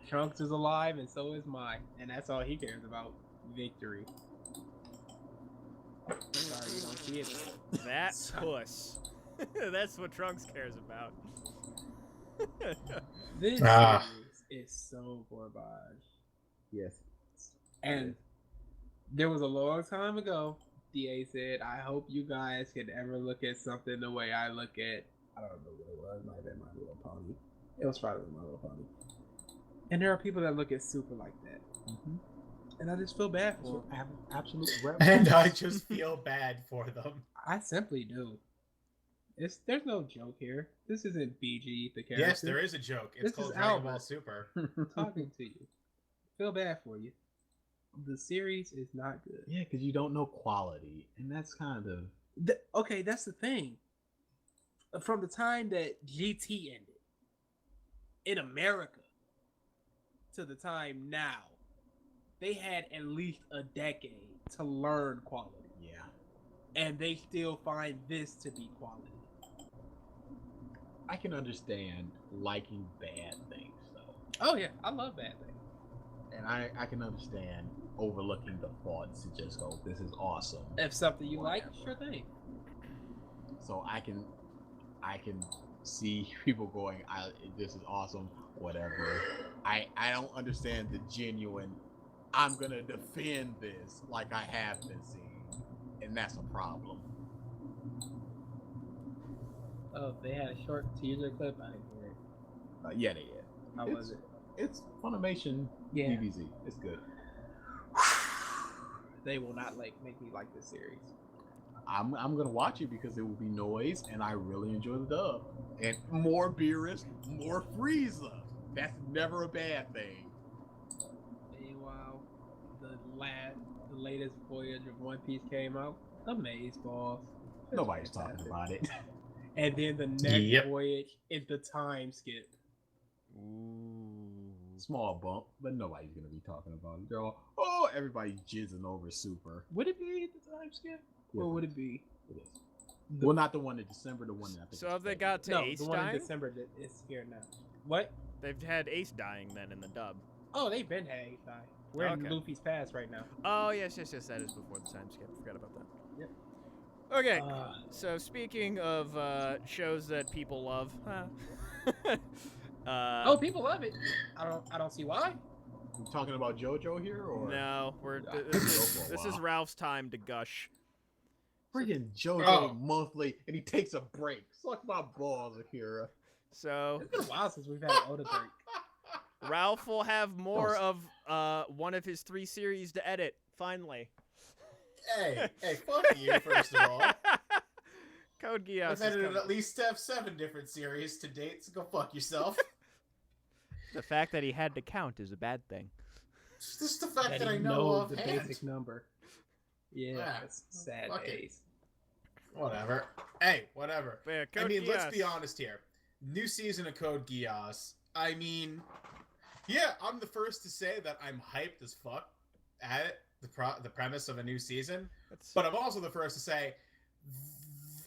Trunks is alive, and so is Mai, and that's all he cares about. Victory. Sorry, you don't see it. That puss. That's what Trunks cares about. This Ah. series is so garbage. Yes. And there was a long time ago, DA said, I hope you guys can ever look at something the way I look at, I don't know what it was, might have been My Little Pony. It was probably My Little Pony. And there are people that look at Super like that. Mm-hmm. And I just feel bad for them. Absolute And I just feel bad for them. I simply do. There's no joke here. This isn't BG, the character. Yes, there is a joke. It's This is called Dragon Ball Albert. Super. Talking to you. Feel bad for you. The series is not good. Yeah, because you don't know quality, and that's kind of Okay, that's the thing. From the time that GT ended in America to the time now, they had at least a decade to learn quality, Yeah. and they still find this to be quality. I can understand liking bad things though. Oh yeah, I love bad things. And I can understand overlooking the faults and just go, this is awesome. If something you like, sure thing. So I can see people going, this is awesome, whatever. I don't understand the genuine, I'm gonna defend this like I have been seeing. And that's a problem. Oh, they had a short teaser clip. I didn't hear it. Yeah, they did. How was it? It's Funimation Yeah. DBZ. It's good. They will not make me like this series. I'm gonna watch it because there will be noise, and I really enjoy the dub. And more Beerus, more Frieza. That's never a bad thing. Meanwhile, the latest voyage of One Piece came out. Amazeballs. Nobody's talking about it. And then the next voyage is the time skip. Ooh. Small bump, but nobody's gonna be talking about it. They're all, oh, everybody's jizzing over Super. Would it be the time skip? Or would it be? It is. Well, not the one in December, the one that I think. So is have they February. got to No, Ace the one dying? in December that is here now. What? They've had Ace dying then in the dub. Oh, they've been had Ace die. We're in Okay. Luffy's past right now. Oh yes, that is before the time skip. Forgot about that. Yep. Okay, Uh, so speaking of shows that people love, oh, people love it. I don't see why. We talking about JoJo here, or no, we're Yeah, this is wow. Ralph's time to gush. freaking JoJo Oh. monthly, and he takes a break. Suck my balls, Akira. So It's been a while since we've had an Oda break. Ralph will have more Oh. of one of his 3 series to edit. Finally. Hey, fuck you, first of all. Code Geass. I've is edited coming. at least 7 different series to date, so go fuck yourself. The fact that he had to count is a bad thing. It's just the fact that he I know knows the offhand. basic number. Yeah, Yeah. it's sad Fuck it. days. Whatever. Hey, whatever. But yeah, I Code mean, let's be Geass. honest here. New season of Code Geass. I mean, yeah, I'm the first to say that I'm hyped as fuck at it, the premise of a new season. That's- But I'm also the first to say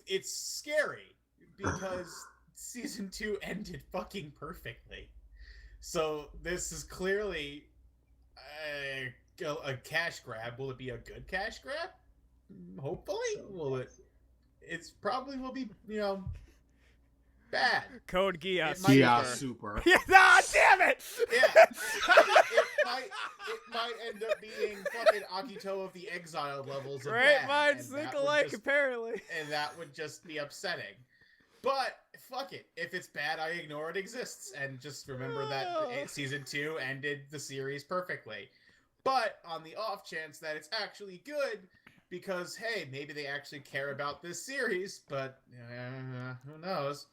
it's scary because season 2 ended fucking perfectly. So this is clearly a cash grab. Will it be a good cash grab? Hopefully. Will it? It's probably will be, bad. Code Geass. It might- Yeah, Super. super. Yeah, ah, damn it! Yeah. it might end up being fucking Akito of the Exiled levels of Great bad, minds and think that would alike, just- apparently. and that would just be upsetting. But fuck it. If it's bad, I ignore it exists and just remember that season 2 ended the series perfectly. But on the off chance that it's actually good, because hey, maybe they actually care about this series, but who knows?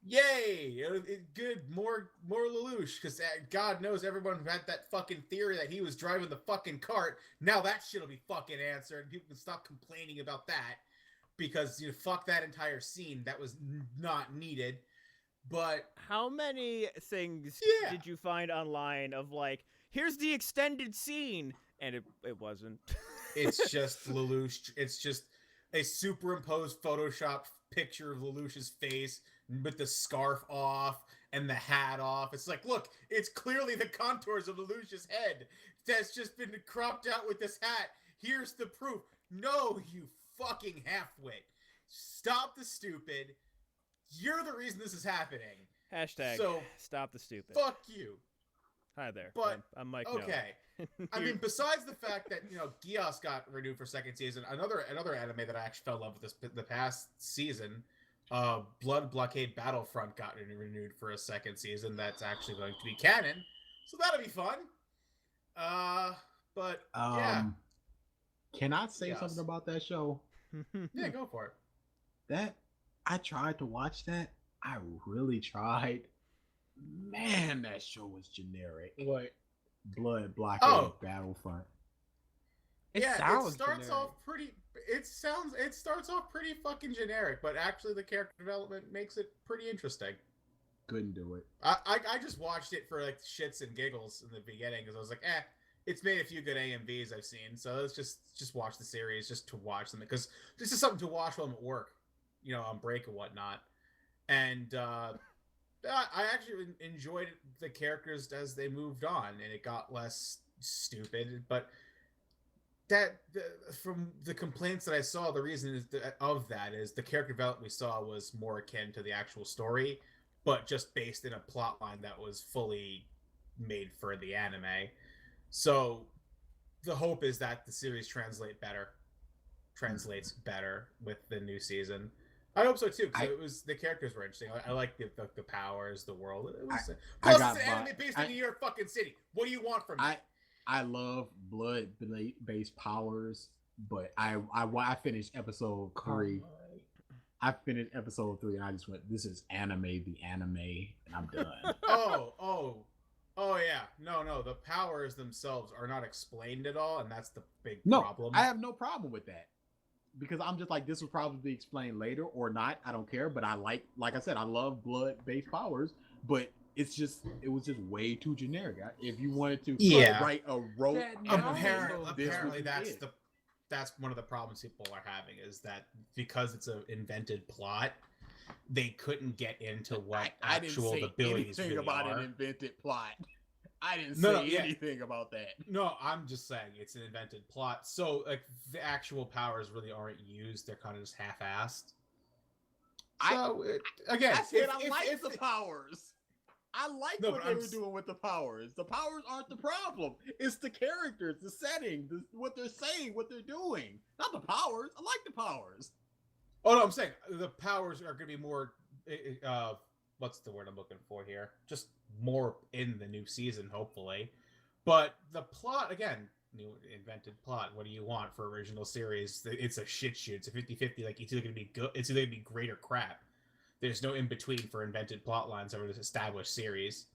Yay! Good, more Lelouch, because God knows everyone had that fucking theory that he was driving the fucking cart. Now that shit'll be fucking answered, and people can stop complaining about that, because fuck that entire scene, that was not needed. But How many things Yeah. did you find online of like, here's the extended scene, and it wasn't. it's just Lelouch. It's just a superimposed Photoshop picture of Lelouch's face with the scarf off and the hat off. It's like, look, it's clearly the contours of Lelouch's head that's just been cropped out with this hat. Here's the proof. No, you fucking halfwit. Stop the stupid. You're the reason this is happening. Hashtag So, stop the stupid. Fuck you. Hi there. But, I'm Mike. Okay. I mean, besides the fact that Geass got renewed for second season, another anime that I actually fell in love with the past season, Blood Blockade Battlefront got renewed for a second season. That's actually going to be canon, so that'll be fun. But yeah, Can I say Yes. something about that show? yeah, go for it. That I tried to watch that. I really tried. Man, that show was generic. What? Blood Blockade Oh. Battlefront. It Yeah, sounds it starts generic. off pretty. It starts off pretty fucking generic, but actually the character development makes it pretty interesting. Couldn't do it. I just watched it for like shits and giggles in the beginning because I was like, it's made a few good AMVs I've seen. So let's just watch the series just to watch them because this is something to watch while I'm at work, on break and whatnot. And I actually enjoyed the characters as they moved on, and it got less stupid. But from the complaints that I saw, the reason is that is the character development we saw was more akin to the actual story, but just based in a plot line that was fully made for the anime. So the hope is that the series translates better with the new season. I hope so too, because the characters were interesting. I like the powers, the world. It was, plus, it's an anime based in New York fucking city. What do you want from me? I love blood-based powers, but I finished episode 3. I finished episode 3, and I just went, "This is anime, the anime," and I'm done. Oh yeah, no. The powers themselves are not explained at all, and that's the big problem. I have no problem with that because I'm just like, this will probably be explained later or not. I don't care, but I like I said, I love blood-based powers, but it was just way too generic. If you wanted to write a rote, apparently that's one of the problems people are having is that because it's an invented plot, they couldn't get into what actual abilities really about are. An invented plot. I didn't say anything about that. No, I'm just saying it's an invented plot. So like the actual powers really aren't used; they're kind of just half-assed. So again, I said I like the powers. I like what they were doing with the powers. The powers aren't the problem. It's the characters, the setting, what they're saying, what they're doing. Not the powers. I like the powers. Oh no, I'm saying the powers are going to be more. What's the word I'm looking for here? Just more in the new season, hopefully. But the plot, again, new invented plot. What do you want for original series? It's a shit shoot. It's a 50-50. Like it's either going to be good. It's either going to be great or crap. There's no in between for invented plot lines over this established series.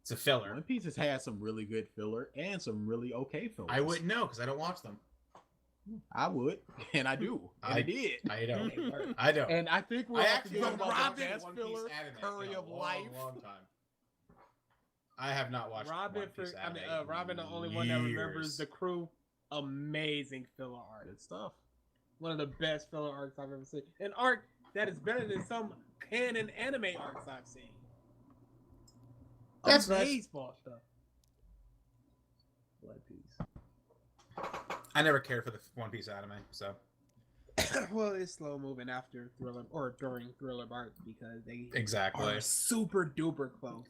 It's a filler. One Piece has had some really good filler and some really okay fillers. I wouldn't know because I don't watch them. I would, and I do. And I did. I don't. I don't. And I think we're actually about Robin the best filler Curry of Life. Long time. I have not watched Robin. Robin, the only one that remembers the crew. Amazing filler art. Good stuff. One of the best filler arcs I've ever seen. An arc that is better than some canon anime arcs I've seen. That's baseball stuff. One Piece. I never cared for the One Piece anime, so. Well, it's slow moving after Thriller or during Thriller Bark because they are super duper close.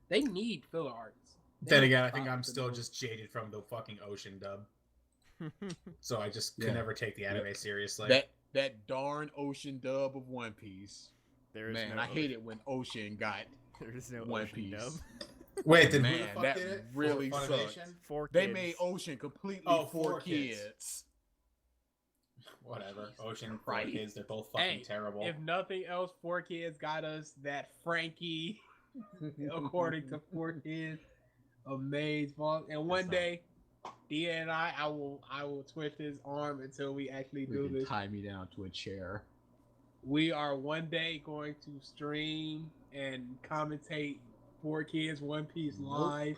They need filler arcs. Then again, I think I'm still just jaded from the fucking Ocean dub. So I just could never take the anime seriously. That darn Ocean dub of One Piece. I hate it when Ocean got There's no One Ocean Piece. dub. Wait, then man, who the fuck that did it? really Funimation? sucks. Four They kids. made Ocean completely for kids. Whatever. Ocean, Right. kids, they're both fucking terrible. If nothing else, 4Kids got us that Frankie, according to 4Kids, Amazeballs. And one day, Dia and I will twist his arm until we actually do this. Tie me down to a chair. We are one day going to stream and commentate 4Kids One Piece live.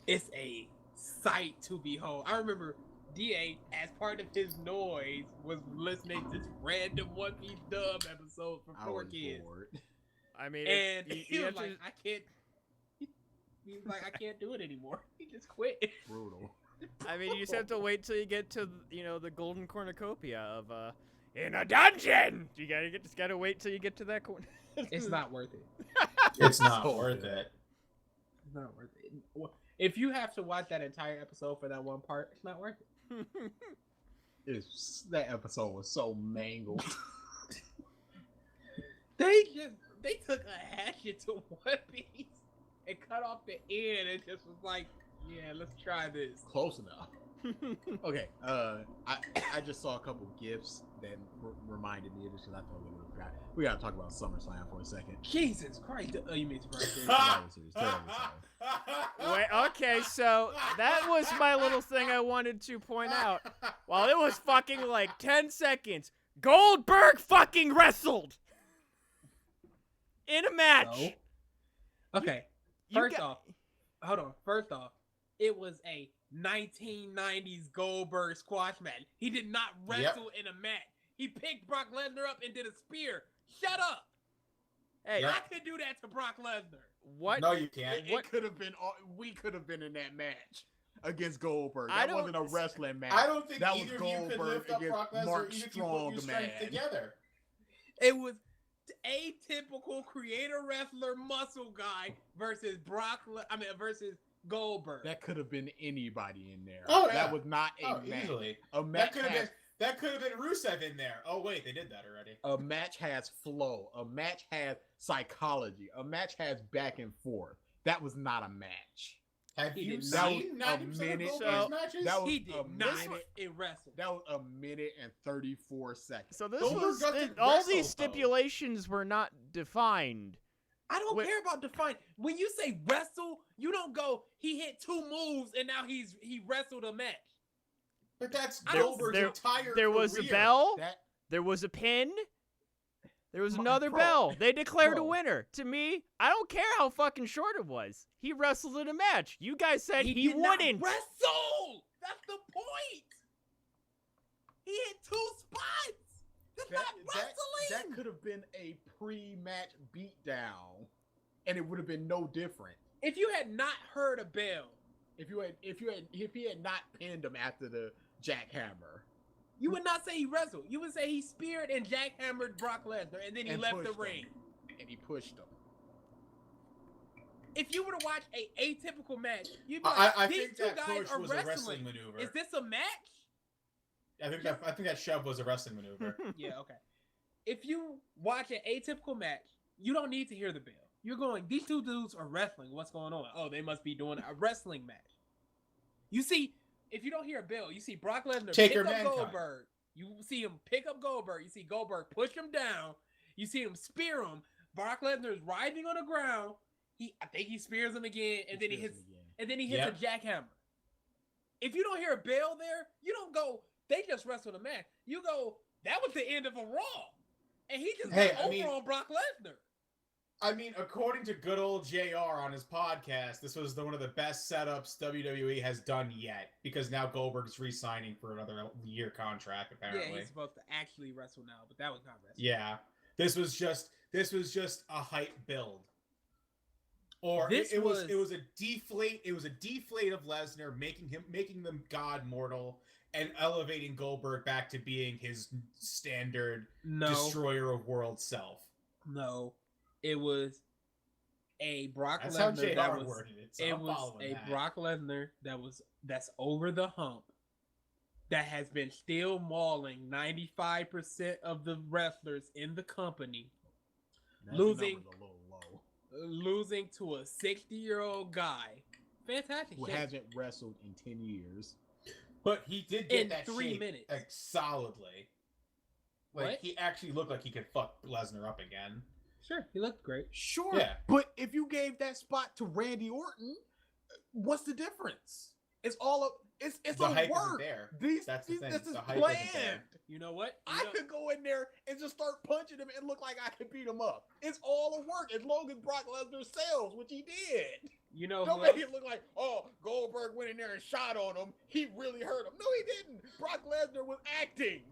It's a sight to behold. I remember DA, as part of his noise, was listening to this random One Piece dub episode from 4Kids. I mean, And you he was have to- like, I can't. He was like, I can't do it anymore. He just quit. Brutal. I mean, you just have to wait till you get to the golden cornucopia of in a dungeon. You gotta wait till you get to that corner. It's not worth it. It's not So worth good. it. It's not worth it. If you have to watch that entire episode for that one part, it's not worth it. That episode was so mangled. They took a hatchet to One Piece and cut off the end and just was like, yeah, let's try this. Close enough. Okay, I just saw a couple gifs that reminded me of this because I totally forgot. We gotta talk about SummerSlam for a second. Jesus Christ! Oh, you mean Survivor Series? Survivor Series, terrible time. Wait, okay, so that was my little thing I wanted to point out. While it was fucking like 10 seconds, Goldberg fucking wrestled in a match. No. Okay, You first got- off, hold on. First off, it was a 1990s Goldberg squash match. He did not wrestle in a match. He picked Brock Lesnar up and did a spear. Shut up. Hey, Yeah. I could do that to Brock Lesnar. what? No, you can't. It could have been. We could have been in that match against Goldberg. I That don't- wasn't a wrestling match. I don't think That either was of you could Goldberg lift up against Brock Lesnar Mark even if you put your strength Strongman. together. It was atypical creator wrestler muscle guy versus versus Goldberg. That could have been anybody in there. Oh, That yeah. was not a Oh, match. easily. A match That could have been Rusev in there. Oh wait, they did that already. A match has flow. A match has psychology. A match has back and forth. That was not a match. Have He you did not- seen That 90% was of a minute. Goldberg's So- matches? That was He a did not minute. wrestle. That was a minute and 34 seconds. So this Goldberg was doesn't all wrestle, these though. stipulations were not defined. I don't Wait- care about define. When you say wrestle, you don't go. He hit 2 moves and now he wrestled a match. But that's I don't- Goldberg's there- entire There was a career. bell. That There was a pin. There was My- another bro, bell. They declared a bro. winner. To me, I don't care how fucking short it was. He wrestled in a match. You guys said he did not wouldn't. wrestle. That's the point. He hit 2 spots. That's not wrestling. that could have been a pre-match beatdown, and it would have been no different If you had not heard a bell, if he had not pinned him after the jackhammer. you would not say he wrestled. You would say he speared and jackhammered Brock Lesnar, and then he And left the pushed him. ring. And he pushed him. If you were to watch a atypical match, you'd be like, I these think two that guys push are was a wrestling. wrestling maneuver. Is this a match? I think that shove was a wrestling maneuver. Yeah, okay. If you watch an atypical match, you don't need to hear the bell. You're going, these two dudes are wrestling. What's going on? Oh, they must be doing a wrestling match. You see, if you don't hear a bell, you see Brock Lesnar Taker pick up Mankind. Goldberg. You see him pick up Goldberg. You see Goldberg push him down. You see him spear him. Brock Lesnar is writhing on the ground. I think he spears him again, and then he spears hits, him again. and then he hits a jackhammer. If you don't hear a bell there, you don't go, they just wrestled a match. You go, that was the end of a Raw. And he just Hey, got I over mean- on Brock Lesnar. I mean, according to good old JR on his podcast, this was one of the best setups WWE has done yet, because now Goldberg's re-signing for another year contract, Yeah, apparently. he's supposed to actually wrestle now, but that was not wrestling. Yeah. This was just a hype build. Or This it was was- a deflate of Lesnar, making them god mortal and elevating Goldberg back to being his standard destroyer of world self. No. It was a Brock That's how Lesnar JR that was worded it. So it I'm was following a that. Brock Lesnar that's over the hump, that has been still mauling 95% of the wrestlers in the company, That losing- number's a little low. losing to a 60-year-old guy. Fantastic. Who shape. hasn't wrestled in 10 years. But he did get In that 3 shape, minutes. like, solidly. Like What? he actually looked like he could fuck Lesnar up again. Sure, he looked great. Sure, Yeah. but if you gave that spot to Randy Orton, what's the difference? It's all of it's The a hype isn't work. there. These, That's the thing. this is The hype isn't there. planned. You know what? You I know- could go in there and just start punching him and look like I could beat him up. It's all a work as long as Brock Lesnar sells, which he did. You know Don't who make else? it look like, oh, Goldberg went in there and shot on him. He really hurt him. No, he didn't. Brock Lesnar was acting.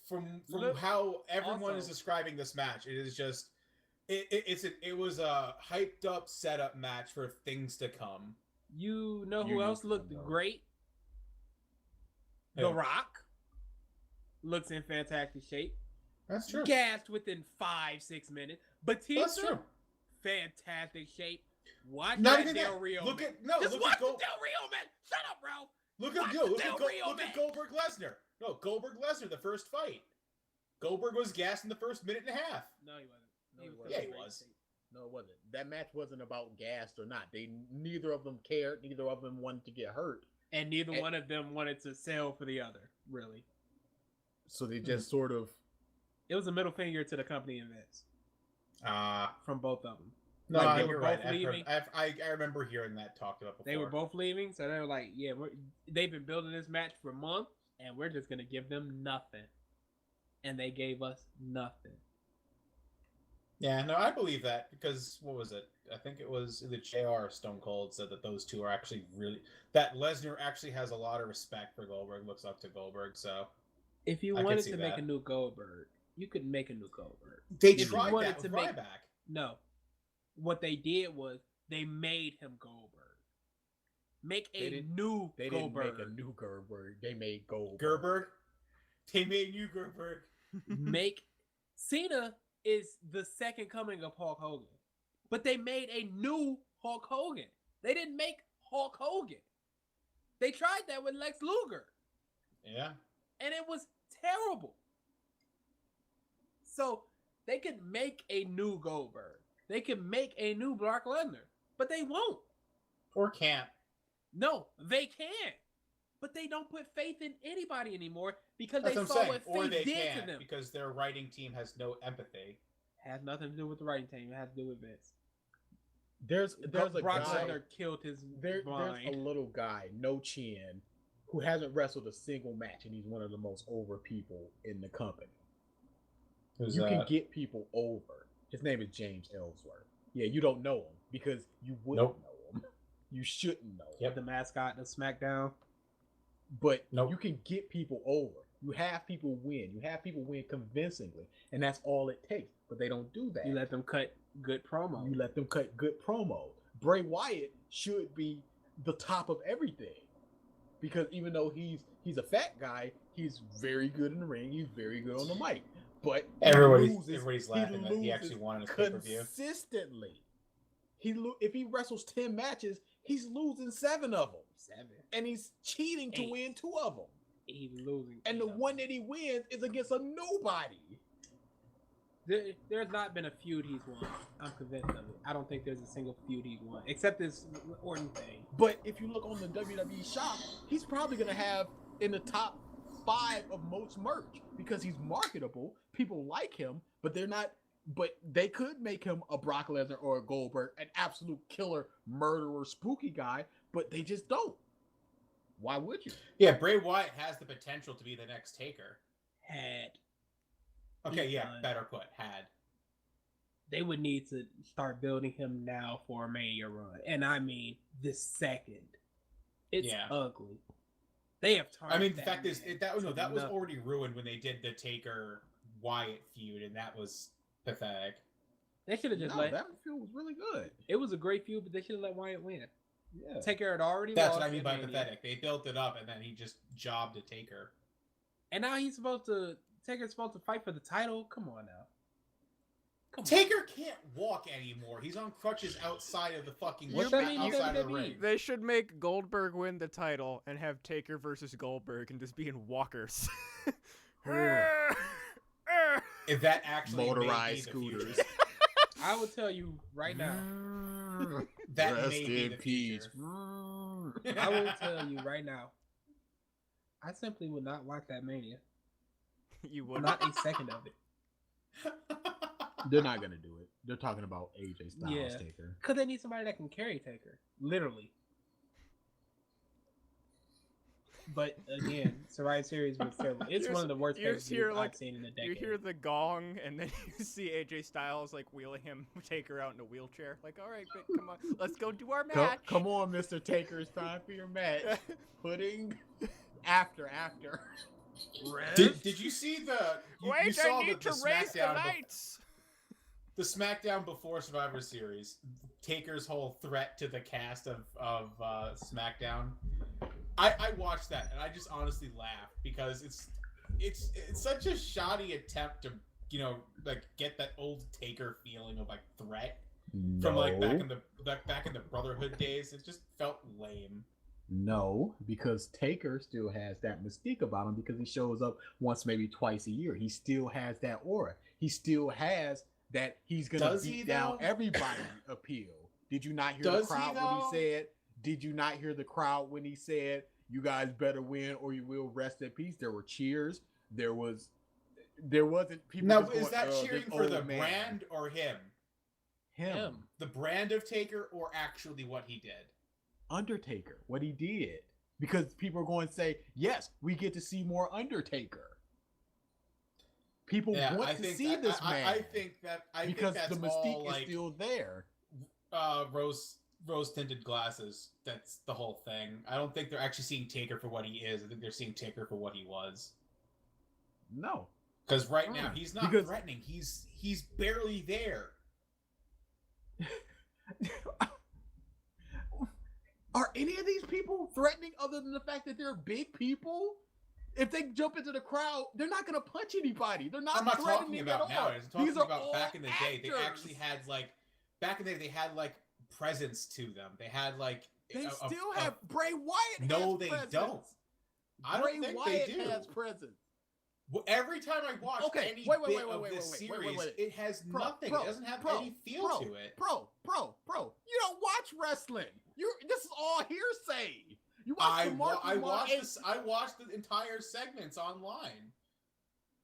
From Look, how everyone is also- describing this match, it is just it was a hyped up setup match for things to come. You know You who else need looked to know. great? Who? The Rock looks in fantastic shape. That's true. Gassed within 5-6 minutes. Batista, That's true. fantastic shape. Watch Not that even Del that. Rio Look match. at no. Just Look watch at the Gold. Del Rio match. Shut up, bro. Look watch at yo. the Look Del at Go, Rio look at match. Goldberg Lesnar. No, Goldberg Lesnar. The first fight. Goldberg was gassed in the first minute and a half. No, he wasn't. No, He he was wasn't. Yeah, he still was. great. No, it wasn't. That match wasn't about gassed or not. Neither of them cared. Neither of them wanted to get hurt. And neither And- one of them wanted to sell for the other, really. So they just sort of. It was a middle finger to the company and Vince from both of them. No, Like, they you're were right. both I've heard- leaving. I remember hearing that talked about before. They were both leaving, so they were like, "Yeah, they've been building this match for months, and we're just gonna give them nothing." And they gave us nothing. Yeah, no, I believe that because what was it? I think it was the JR or Stone Cold said that those two are actually really that Lesnar actually has a lot of respect for Goldberg, looks up to Goldberg. So If you I could wanted see to make that. a new Goldberg, you could make a new Goldberg. They If you tried wanted that to with make- Ryback. No, what they did was they made him Goldberg. Make They a didn't- new They didn't Goldberg. make a new Goldberg. They made Goldberg. Gerberg. They made you Gerberg. Make Cena is the second coming of Hulk Hogan, but they made a new Hulk Hogan. They didn't make Hulk Hogan. They tried that with Lex Luger, Yeah. and it was terrible. So they could make a new Goldberg. They could make a new Brock Lesnar, but they won't. Or can't. No, they can't. But they don't put faith in anybody anymore because That's they what I'm saw saying. what Or faith they did to can't them. because their writing team has no empathy. Has nothing to do with the writing team. It has to do with Vince. There's a Brock guy. Lesnar killed his There's mind. a little guy, no chin, who hasn't wrestled a single match, and he's one of the most over people in the company. Who's You can that? get people over. His name is James Ellsworth. Yeah, you don't know him because you wouldn't Nope. know him. You shouldn't know him. Yep. The mascot of SmackDown. But Nope. you can get people over. You have people win. You have people win convincingly, and that's all it takes. But they don't do that. You let them cut good promo. You let them cut good promo. Bray Wyatt should be the top of everything, because even though he's a fat guy, he's very good in the ring. He's very good on the mic. But he Everybody's loses- laughing that he loses actually won his pay-per-view. consistently. If he wrestles 10 matches, he's losing 7 of them, 7. and he's cheating to 8. win 2 of them. He's losing. And the one that he wins is against a nobody. There's not been a feud he's won. I'm convinced of it. I don't think there's a single feud he's won, except this Orton thing. But if you look on the WWE shop, he's probably going to have in the top 5 of most merch because he's marketable. People like him, but they're not. But they could make him a Brock Lesnar or a Goldberg, an absolute killer, murderer, spooky guy, but they just don't. Why would you? Yeah, Bray Wyatt has the potential to be the next Taker. Had Okay, He's yeah, done. better put. Had. they would need to start building him now for a Mania run, and I mean this second. It's Yeah. ugly. They have turned. I mean, the that fact is, man that was to already nothing. ruined when they did the Taker Wyatt feud, and that was pathetic. They should have just No, let. that feel was really good. It was a great feud, but they should have let Wyatt win. Yeah. Taker had already That's lost what I mean at by Mania, pathetic. They built it up, and then he just jobbed a Taker. and now he's supposed to. Taker's supposed to fight for the title. Come on now. Come on. Taker can't walk anymore. He's on crutches outside of the fucking What's ring, that mean, outside of the WWE? ring. They should make Goldberg win the title and have Taker versus Goldberg and just be in walkers. If that actually Motorized may be the scooters. future. I will tell you right now. That Rest may be in the peace. future. I will tell you right now. I simply would not watch that Mania. You would Not a second of it. They're not gonna do it. They're talking about AJ Styles Yeah. Taker. Cause they need somebody that can carry Taker, literally. But again, Survivor Series was terrible. It's one of the worst you pay-per-views hear, like, I've seen in a decade. You hear the gong, and then you see AJ Styles like wheeling him, Taker out in a wheelchair. Like, all right, but come on, let's go do our match. Come on, Mr. Taker, it's time for your match. Pudding after. Did you see the? You Wait, saw I need to raise the SmackDown lights. The SmackDown before Survivor Series, Taker's whole threat to the cast of SmackDown. I watched that and I just honestly laughed because it's such a shoddy attempt to like get that old Taker feeling of like threat from like back in the Brotherhood days. It just felt lame. No, because Taker still has that mystique about him because he shows up once, maybe twice a year. He still has that aura. He still has that he's gonna Does he, beat down though? everybody appeal. Did you not hear Does the he, crowd when though? he said? Did you not hear the crowd when he said, "You guys better win or you will rest in peace"? There were cheers. There wasn't people. Now, just is going, that "Oh, cheering this for the old man." brand or him? Him. The brand of Taker or actually what he did? Undertaker, what he did. Because people are going to say, yes, we get to see more Undertaker. People Yeah, want I to think see this man I think because that's the mystique all is like still there. rose tinted glasses. That's the whole thing. I don't think they're actually seeing Taker for what he is. I think they're seeing Taker for what he was. No, Because right now Why? he's not Because- threatening. He's barely there. are any of these people threatening other than the fact that they're big people? If they jump into the crowd, they're not going to punch anybody. They're not. I'm not talking threatening about at all. nowadays. I'm talking These are about all back in the day. They actors. actually had like back in the day they had like presence to them. They had like They a- still a- have Bray Wyatt. No, has they presence. don't. I Bray don't think Wyatt they do. has presence. Well, every time I watch Okay, any wait, bit of this series, it has nothing. It doesn't have any feel to it. Bro, you don't watch wrestling. This is all hearsay. You watch I watched the entire segments online.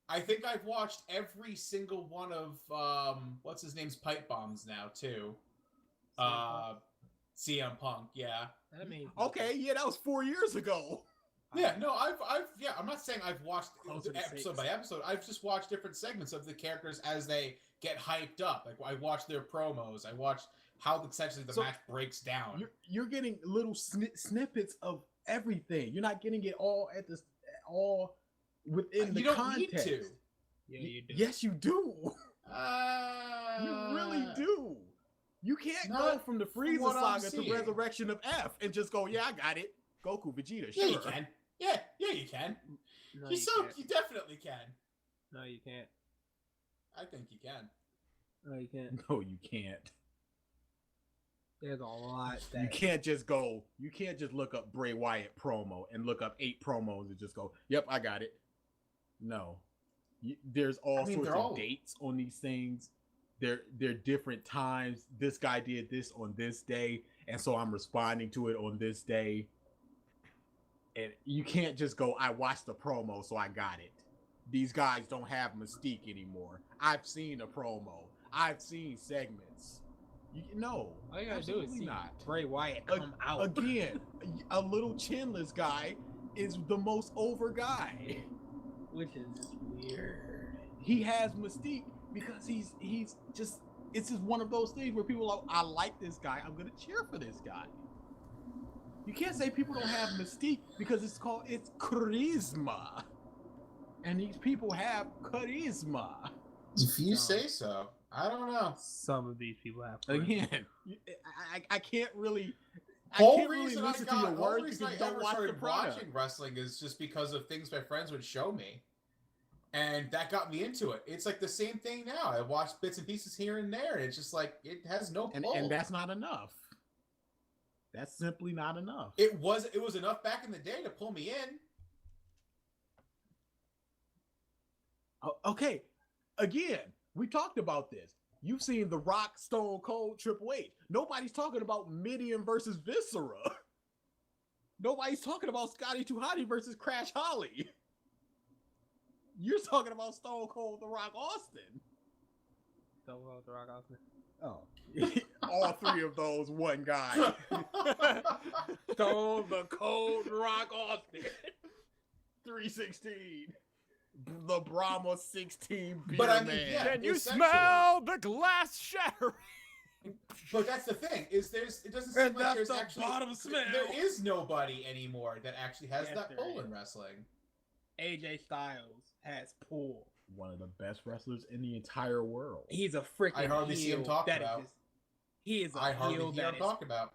I think I've watched every single one of what's his name's pipe bombs now too. CM Punk, yeah. I mean, Okay, yeah, that was 4 years ago. Yeah, no, I've I'm not saying I've watched Closer to episode 6. by episode. I've just watched different segments of the characters as they get hyped up. Like I watched their promos. I watched how essentially the So, match breaks down. You're getting little snippets of everything. You're not getting it all all within the you don't context. need to. yeah, you do. Yes, you do. You really do. You can't go Not from the from Frieza what I'm saga to seeing. Resurrection of F and just go, yeah, I got it. Goku, Vegeta, Yeah, sure. you can. Yeah, you can. No, you you can't. you definitely can. No, you can't. I think you can. No, you can't. No, you can't. There's a lot You that can't just go. You can't just look up Bray Wyatt promo and look up 8 promos and just go, "Yep, I got it." No, there's all sorts they're of all- dates on these things. They're different times. This guy did this on this day, and so I'm responding to it on this day. And you can't just go, "I watched the promo, so I got it." These guys don't have mystique anymore. I've seen a promo. I've seen segments. No, all you gotta do is absolutely see not. Bray Wyatt come out. Again, a little chinless guy is the most over guy. Which is weird. He has mystique because he's just it's just one of those things where people are, I like this guy, I'm gonna cheer for this guy. You can't say people don't have mystique because it's charisma. And these people have charisma. If you say so. I don't know. Some of these people have Again, I can't really Whole can't really reason listen I to your got, whole words reason because I you don't ever watch the started product. watching wrestling is just because of things my friends would show me, and that got me into it. It's like the same thing now. I watch bits and pieces here and there, and it's just like it has no pull. And that's not enough. That's simply not enough. It was enough back in the day to pull me in. Okay, again, we talked about this. You've seen The Rock, Stone Cold, Triple H. Nobody's talking about Midian versus Viscera. Nobody's talking about Scotty 2 Hotty versus Crash Holly. You're talking about Stone Cold, The Rock, Austin. Stone Cold, The Rock, Austin. Oh, all 3 of those, one guy. Stone the Cold Rock Austin. 316. The Brahma 16 beer But I mean, man. yeah. Can you essentially. smell the glass shattering? But that's the thing is it doesn't And seem like that's there's the actually bottom smell. there is nobody anymore that actually has Yes, that there pull is. in wrestling. AJ Styles has pull. One of the best wrestlers in the entire world. He's a freaking I hardly see him heel talked that is about. just- he is a I hardly heel hear that him is. talk about.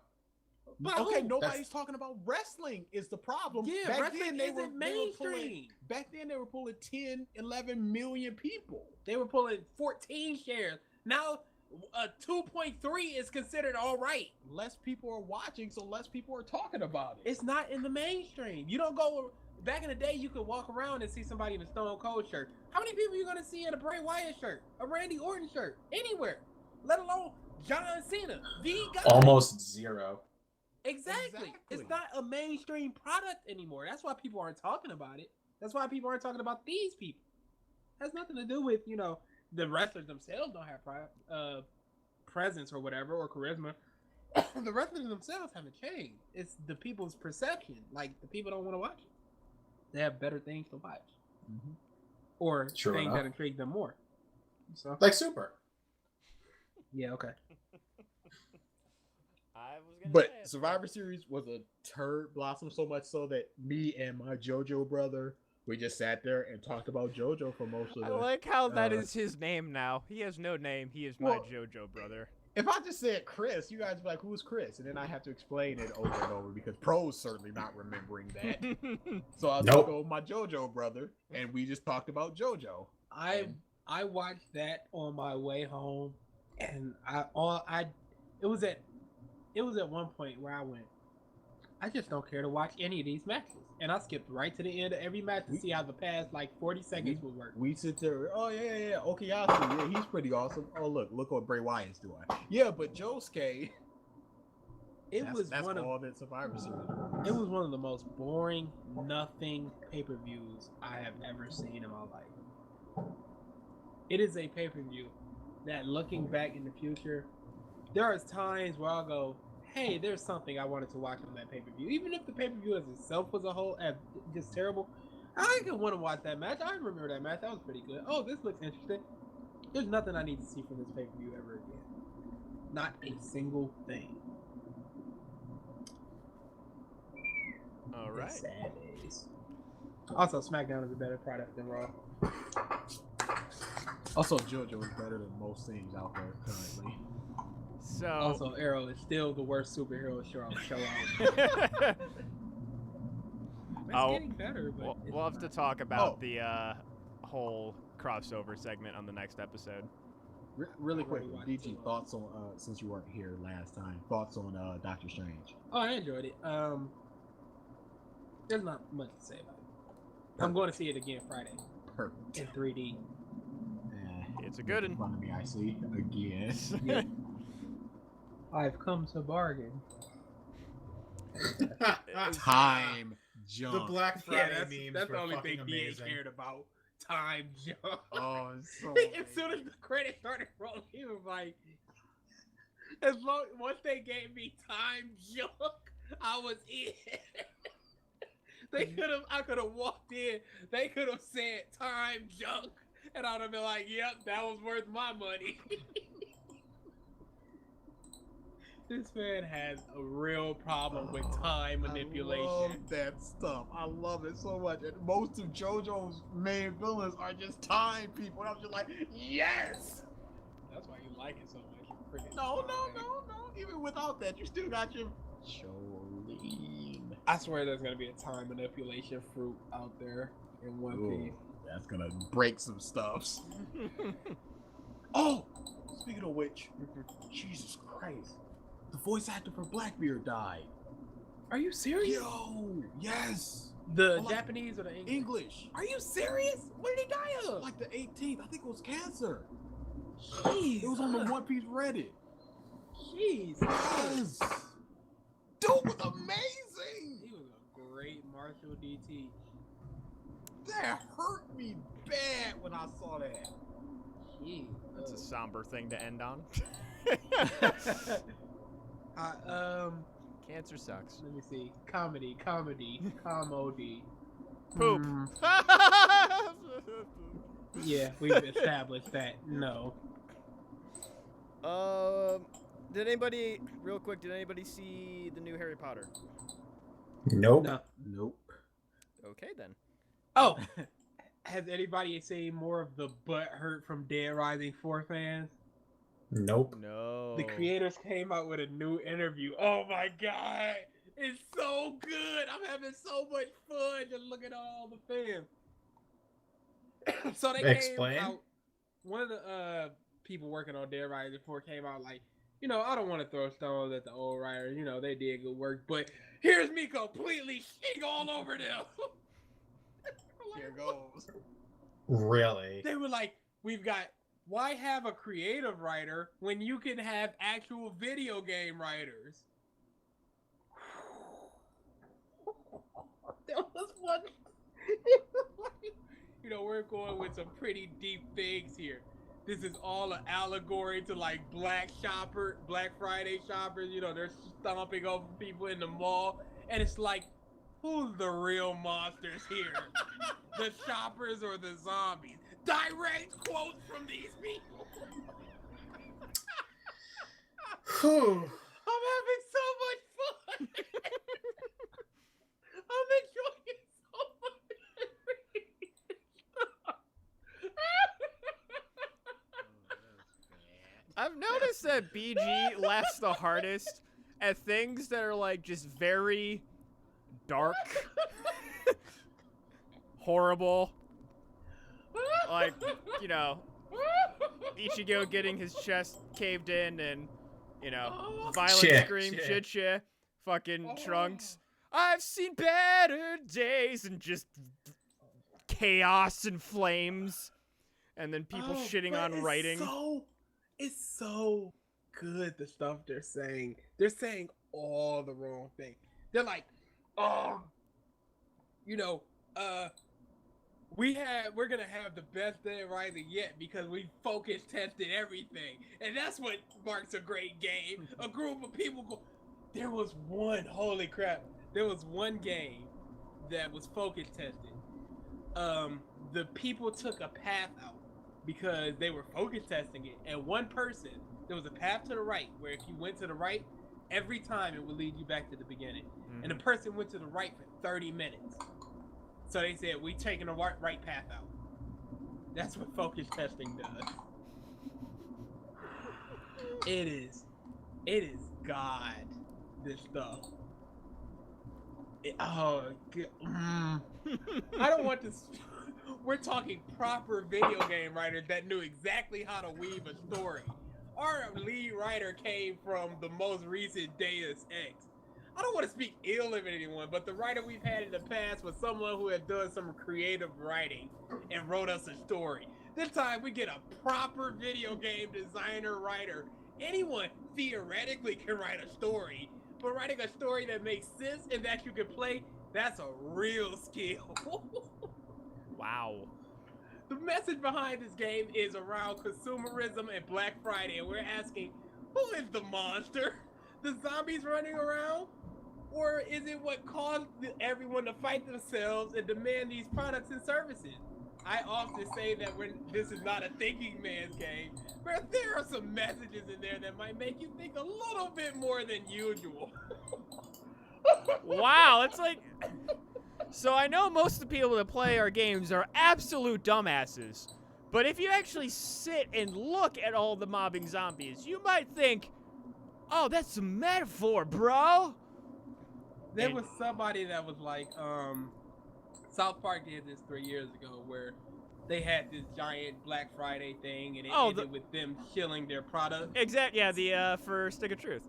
But Okay, who? nobody's talking about wrestling is the problem. Yeah, Back wrestling then, isn't mainstream. Back then they were pulling 10, 11 million people. They were pulling 14 shares. Now, 2.3 is considered all right. Less people are watching, so less people are talking about it. It's not in the mainstream. You don't go. Back in the day, you could walk around and see somebody in a Stone Cold shirt. How many people are you going to see in a Bray Wyatt shirt, a Randy Orton shirt, anywhere? Let alone John Cena, the guy. Almost zero. Exactly. It's Exactly. not a mainstream product anymore. That's why people aren't talking about it. That's why people aren't talking about these people. It has nothing to do with, the wrestlers themselves don't have presence or whatever, or charisma. The wrestlers themselves haven't changed. It's the people's perception. Like, the people don't want to watch it. They have better things to watch. or Sure things enough. that intrigue them more. So Like Super. yeah, okay. I was gonna But say it. Survivor Series was a turd blossom so much so that me and my JoJo brother, we just sat there and talked about JoJo for most of I the. like how that uh, is his name now. He has no name. He is Well- my JoJo brother. If I just said Chris, you guys would be like, "Who's Chris?" And then I have to explain it over and over because Pro's certainly not remembering that. So I'll just Nope. go with my JoJo brother, and we just talked about JoJo. I watched that on my way home, and it was at one point where I went, I just don't care to watch any of these matches, and I skipped right to the end of every match to see how the past like 40 seconds would work. We sit there. Oh yeah. Okayasu, yeah, he's pretty awesome. Oh look what Bray Wyatt's doing. Yeah, but Josuke. That's all that Survivor Series. It was one of the most boring, nothing pay-per-views I have ever seen in my life. It is a pay-per-view that, looking back in the future, there are times where I'll go, hey, there's something I wanted to watch on that pay-per-view. Even if the pay-per-view as itself was a whole just terrible, I could want to watch that match. I remember that match. That was pretty good. Oh, this looks interesting. There's nothing I need to see from this pay-per-view ever again. Not a single thing. All right. It's sad days. Also, SmackDown is a better product than Raw. Also, JoJo is better than most things out there currently. So. Also, Arrow is still the worst superhero show out. It's Oh, getting better, but we'll have to talk about the whole crossover segment on the next episode. Really quick, Already watched DT, it. thoughts on since you weren't here last time, thoughts on Doctor Strange. Oh, I enjoyed it. There's not much to say about it. I'm going to see it again Friday Perfect. in 3D. It's a good In one. front of me, I see again. Yeah. I've come to bargain. Time The jump. Black Yeah, Friday memes that's were the only fucking thing DA amazing. cared about. Time jump. Oh, it's so As soon as the credits started rolling, he was like, once they gave me time junk, I was in. I could have walked in, they could have said time junk, and I'd have been like, yep, that was worth my money. This man has a real problem with time manipulation. I love that stuff. I love it so much. And most of JoJo's main villains are just time people. And I'm just like, yes. That's why you like it so much. You freaking No. time. Even without that, you still got your Jolene. I swear there's gonna be a time manipulation fruit out there in One Piece. That's gonna break some stuffs. Oh, speaking of which, Jesus Christ, the voice actor for Blackbeard died. Are you serious? Yo, yes, The I like Japanese or the English? English. Are you serious? What did he die of? Like the 18th, I think it was cancer. Jeez. It was on the One Piece Reddit. Jeez. Yes, dude was amazing. He was a great martial DT. That hurt me bad when I saw that. Jeez. That's a somber thing to end on. Cancer sucks. Let me see. Comedy. Comedy. Poop. Yeah, we've established that. No. Did anybody, real quick, did anybody see the new Harry Potter? Nope. No. Nope. Okay then. Oh, has anybody seen more of the butt hurt from Dead Rising 4 fans? Nope. No. The creators came out with a new interview. Oh my god, it's so good! I'm having so much fun just looking at all the fans. So they Explain. came out. One of the people working on Dead Rising 4 came out like, you know, I don't want to throw stones at the old writers. You know, they did good work, but here's me completely shitting all over them. Here goes. Really? They were like, why have a creative writer when you can have actual video game writers? There was one. You know, we're going with some pretty deep things here. This is all an allegory to like Black Friday shoppers. You know, they're stomping over people in the mall. And it's like, who's the real monsters here? The shoppers or the zombies? Direct quotes from these people. Whew. I'm having so much fun. I'm enjoying so much. I've noticed that BG laughs the hardest at things that are like just very dark, horrible. Like, you know, Ichigo getting his chest caved in and, you know, violent Shit, scream, shit. shit, fucking Oh. Trunks. I've seen better days and just chaos and flames. And then people shitting but on it's writing. It's so good, the stuff they're saying. They're saying all the wrong things. They're like, oh, you know, we're gonna have the best Dead Rising yet because we focus tested everything, and that's what marks a great game. A group of people go. There was one, holy crap! There was one game that was focus tested. The people took a path out because they were focus testing it, and one person, there was a path to the right where if you went to the right, every time it would lead you back to the beginning. And the person went to the right for 30 minutes. So they said, we taking the right path out. That's what focus testing does. It is God, this stuff. I don't want to. We're talking proper video game writers that knew exactly how to weave a story. Our lead writer came from the most recent Deus Ex. I don't want to speak ill of anyone, but the writer we've had in the past was someone who had done some creative writing and wrote us a story. This time we get a proper video game designer writer. Anyone theoretically can write a story, but writing a story that makes sense and that you can play, that's a real skill. Wow. The message behind this game is around consumerism and Black Friday, and we're asking, who is the monster? The zombies running around? Or is it what caused everyone to fight themselves and demand these products and services? I often say that this is not a thinking man's game, but there are some messages in there that might make you think a little bit more than usual. Wow, it's like... So I know most of the people that play our games are absolute dumbasses, but if you actually sit and look at all the mobbing zombies, you might think, oh, that's a metaphor, bro. There was somebody that was like, South Park did this 3 years ago where they had this giant Black Friday thing and it ended with them killing their product. Exactly, yeah, the for Stick of Truth.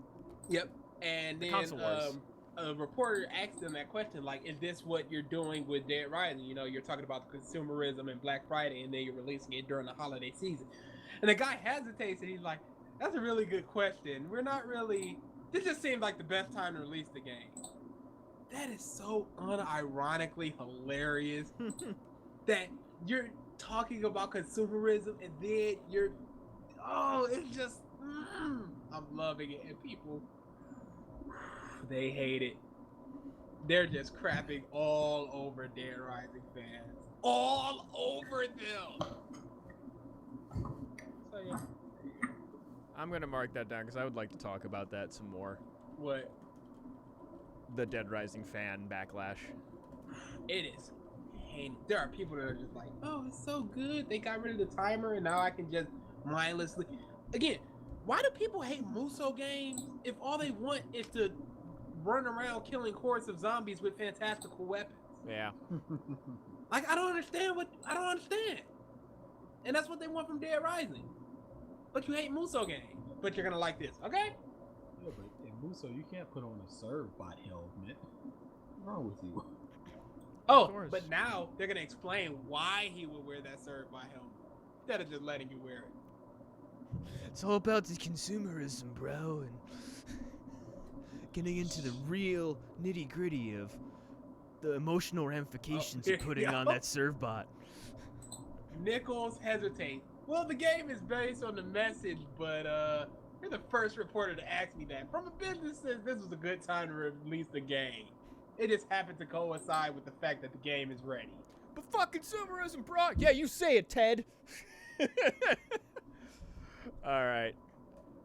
Yep. And The then console wars. a reporter asked them that question, like, is this what you're doing with Dead Rising? You know, you're talking about the consumerism and Black Friday and then you're releasing it during the holiday season. And the guy hesitates and he's like, that's a really good question. We're not really, this just seems like the best time to release the game. That is so unironically hilarious that you're talking about consumerism and then you're, it's just, I'm loving it. And people, they hate it. They're just crapping all over Dead Rising fans. All over them. So yeah. I'm gonna mark that down because I would like to talk about that some more. What? The Dead Rising fan backlash. It is. There are people that are just like, oh, it's so good. They got rid of the timer and now I can just mindlessly. Again, why do people hate Muso games if all they want is to run around killing hordes of zombies with fantastical weapons? Yeah. Like, I don't understand. And that's what they want from Dead Rising. But you hate Muso games. But you're gonna like this, okay? Yeah, but in Muso, you can't put on a serve bot helmet. What's wrong with you? Oh, course. but now they're gonna explain why he would wear that serve by helmet instead of just letting you wear it. It's all about the consumerism, bro, and getting into the real nitty gritty of the emotional ramifications of putting on that serve bot. Nichols hesitate. Well, the game is based on the message, but you're the first reporter to ask me that. From a business sense, this was a good time to release the game. It just happened to coincide with the fact that the game is ready. But fucking consumerism, bro. Yeah, you say it, Ted. All right.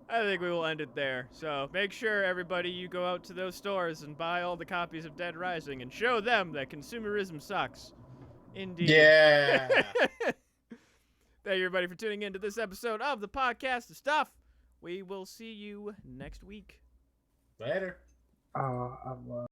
I think we will end it there. So make sure, everybody, you go out to those stores and buy all the copies of Dead Rising and show them that consumerism sucks. Indeed. Yeah. Thank you, everybody, for tuning in to this episode of the Podcast of Stuff. We will see you next week. Later. I love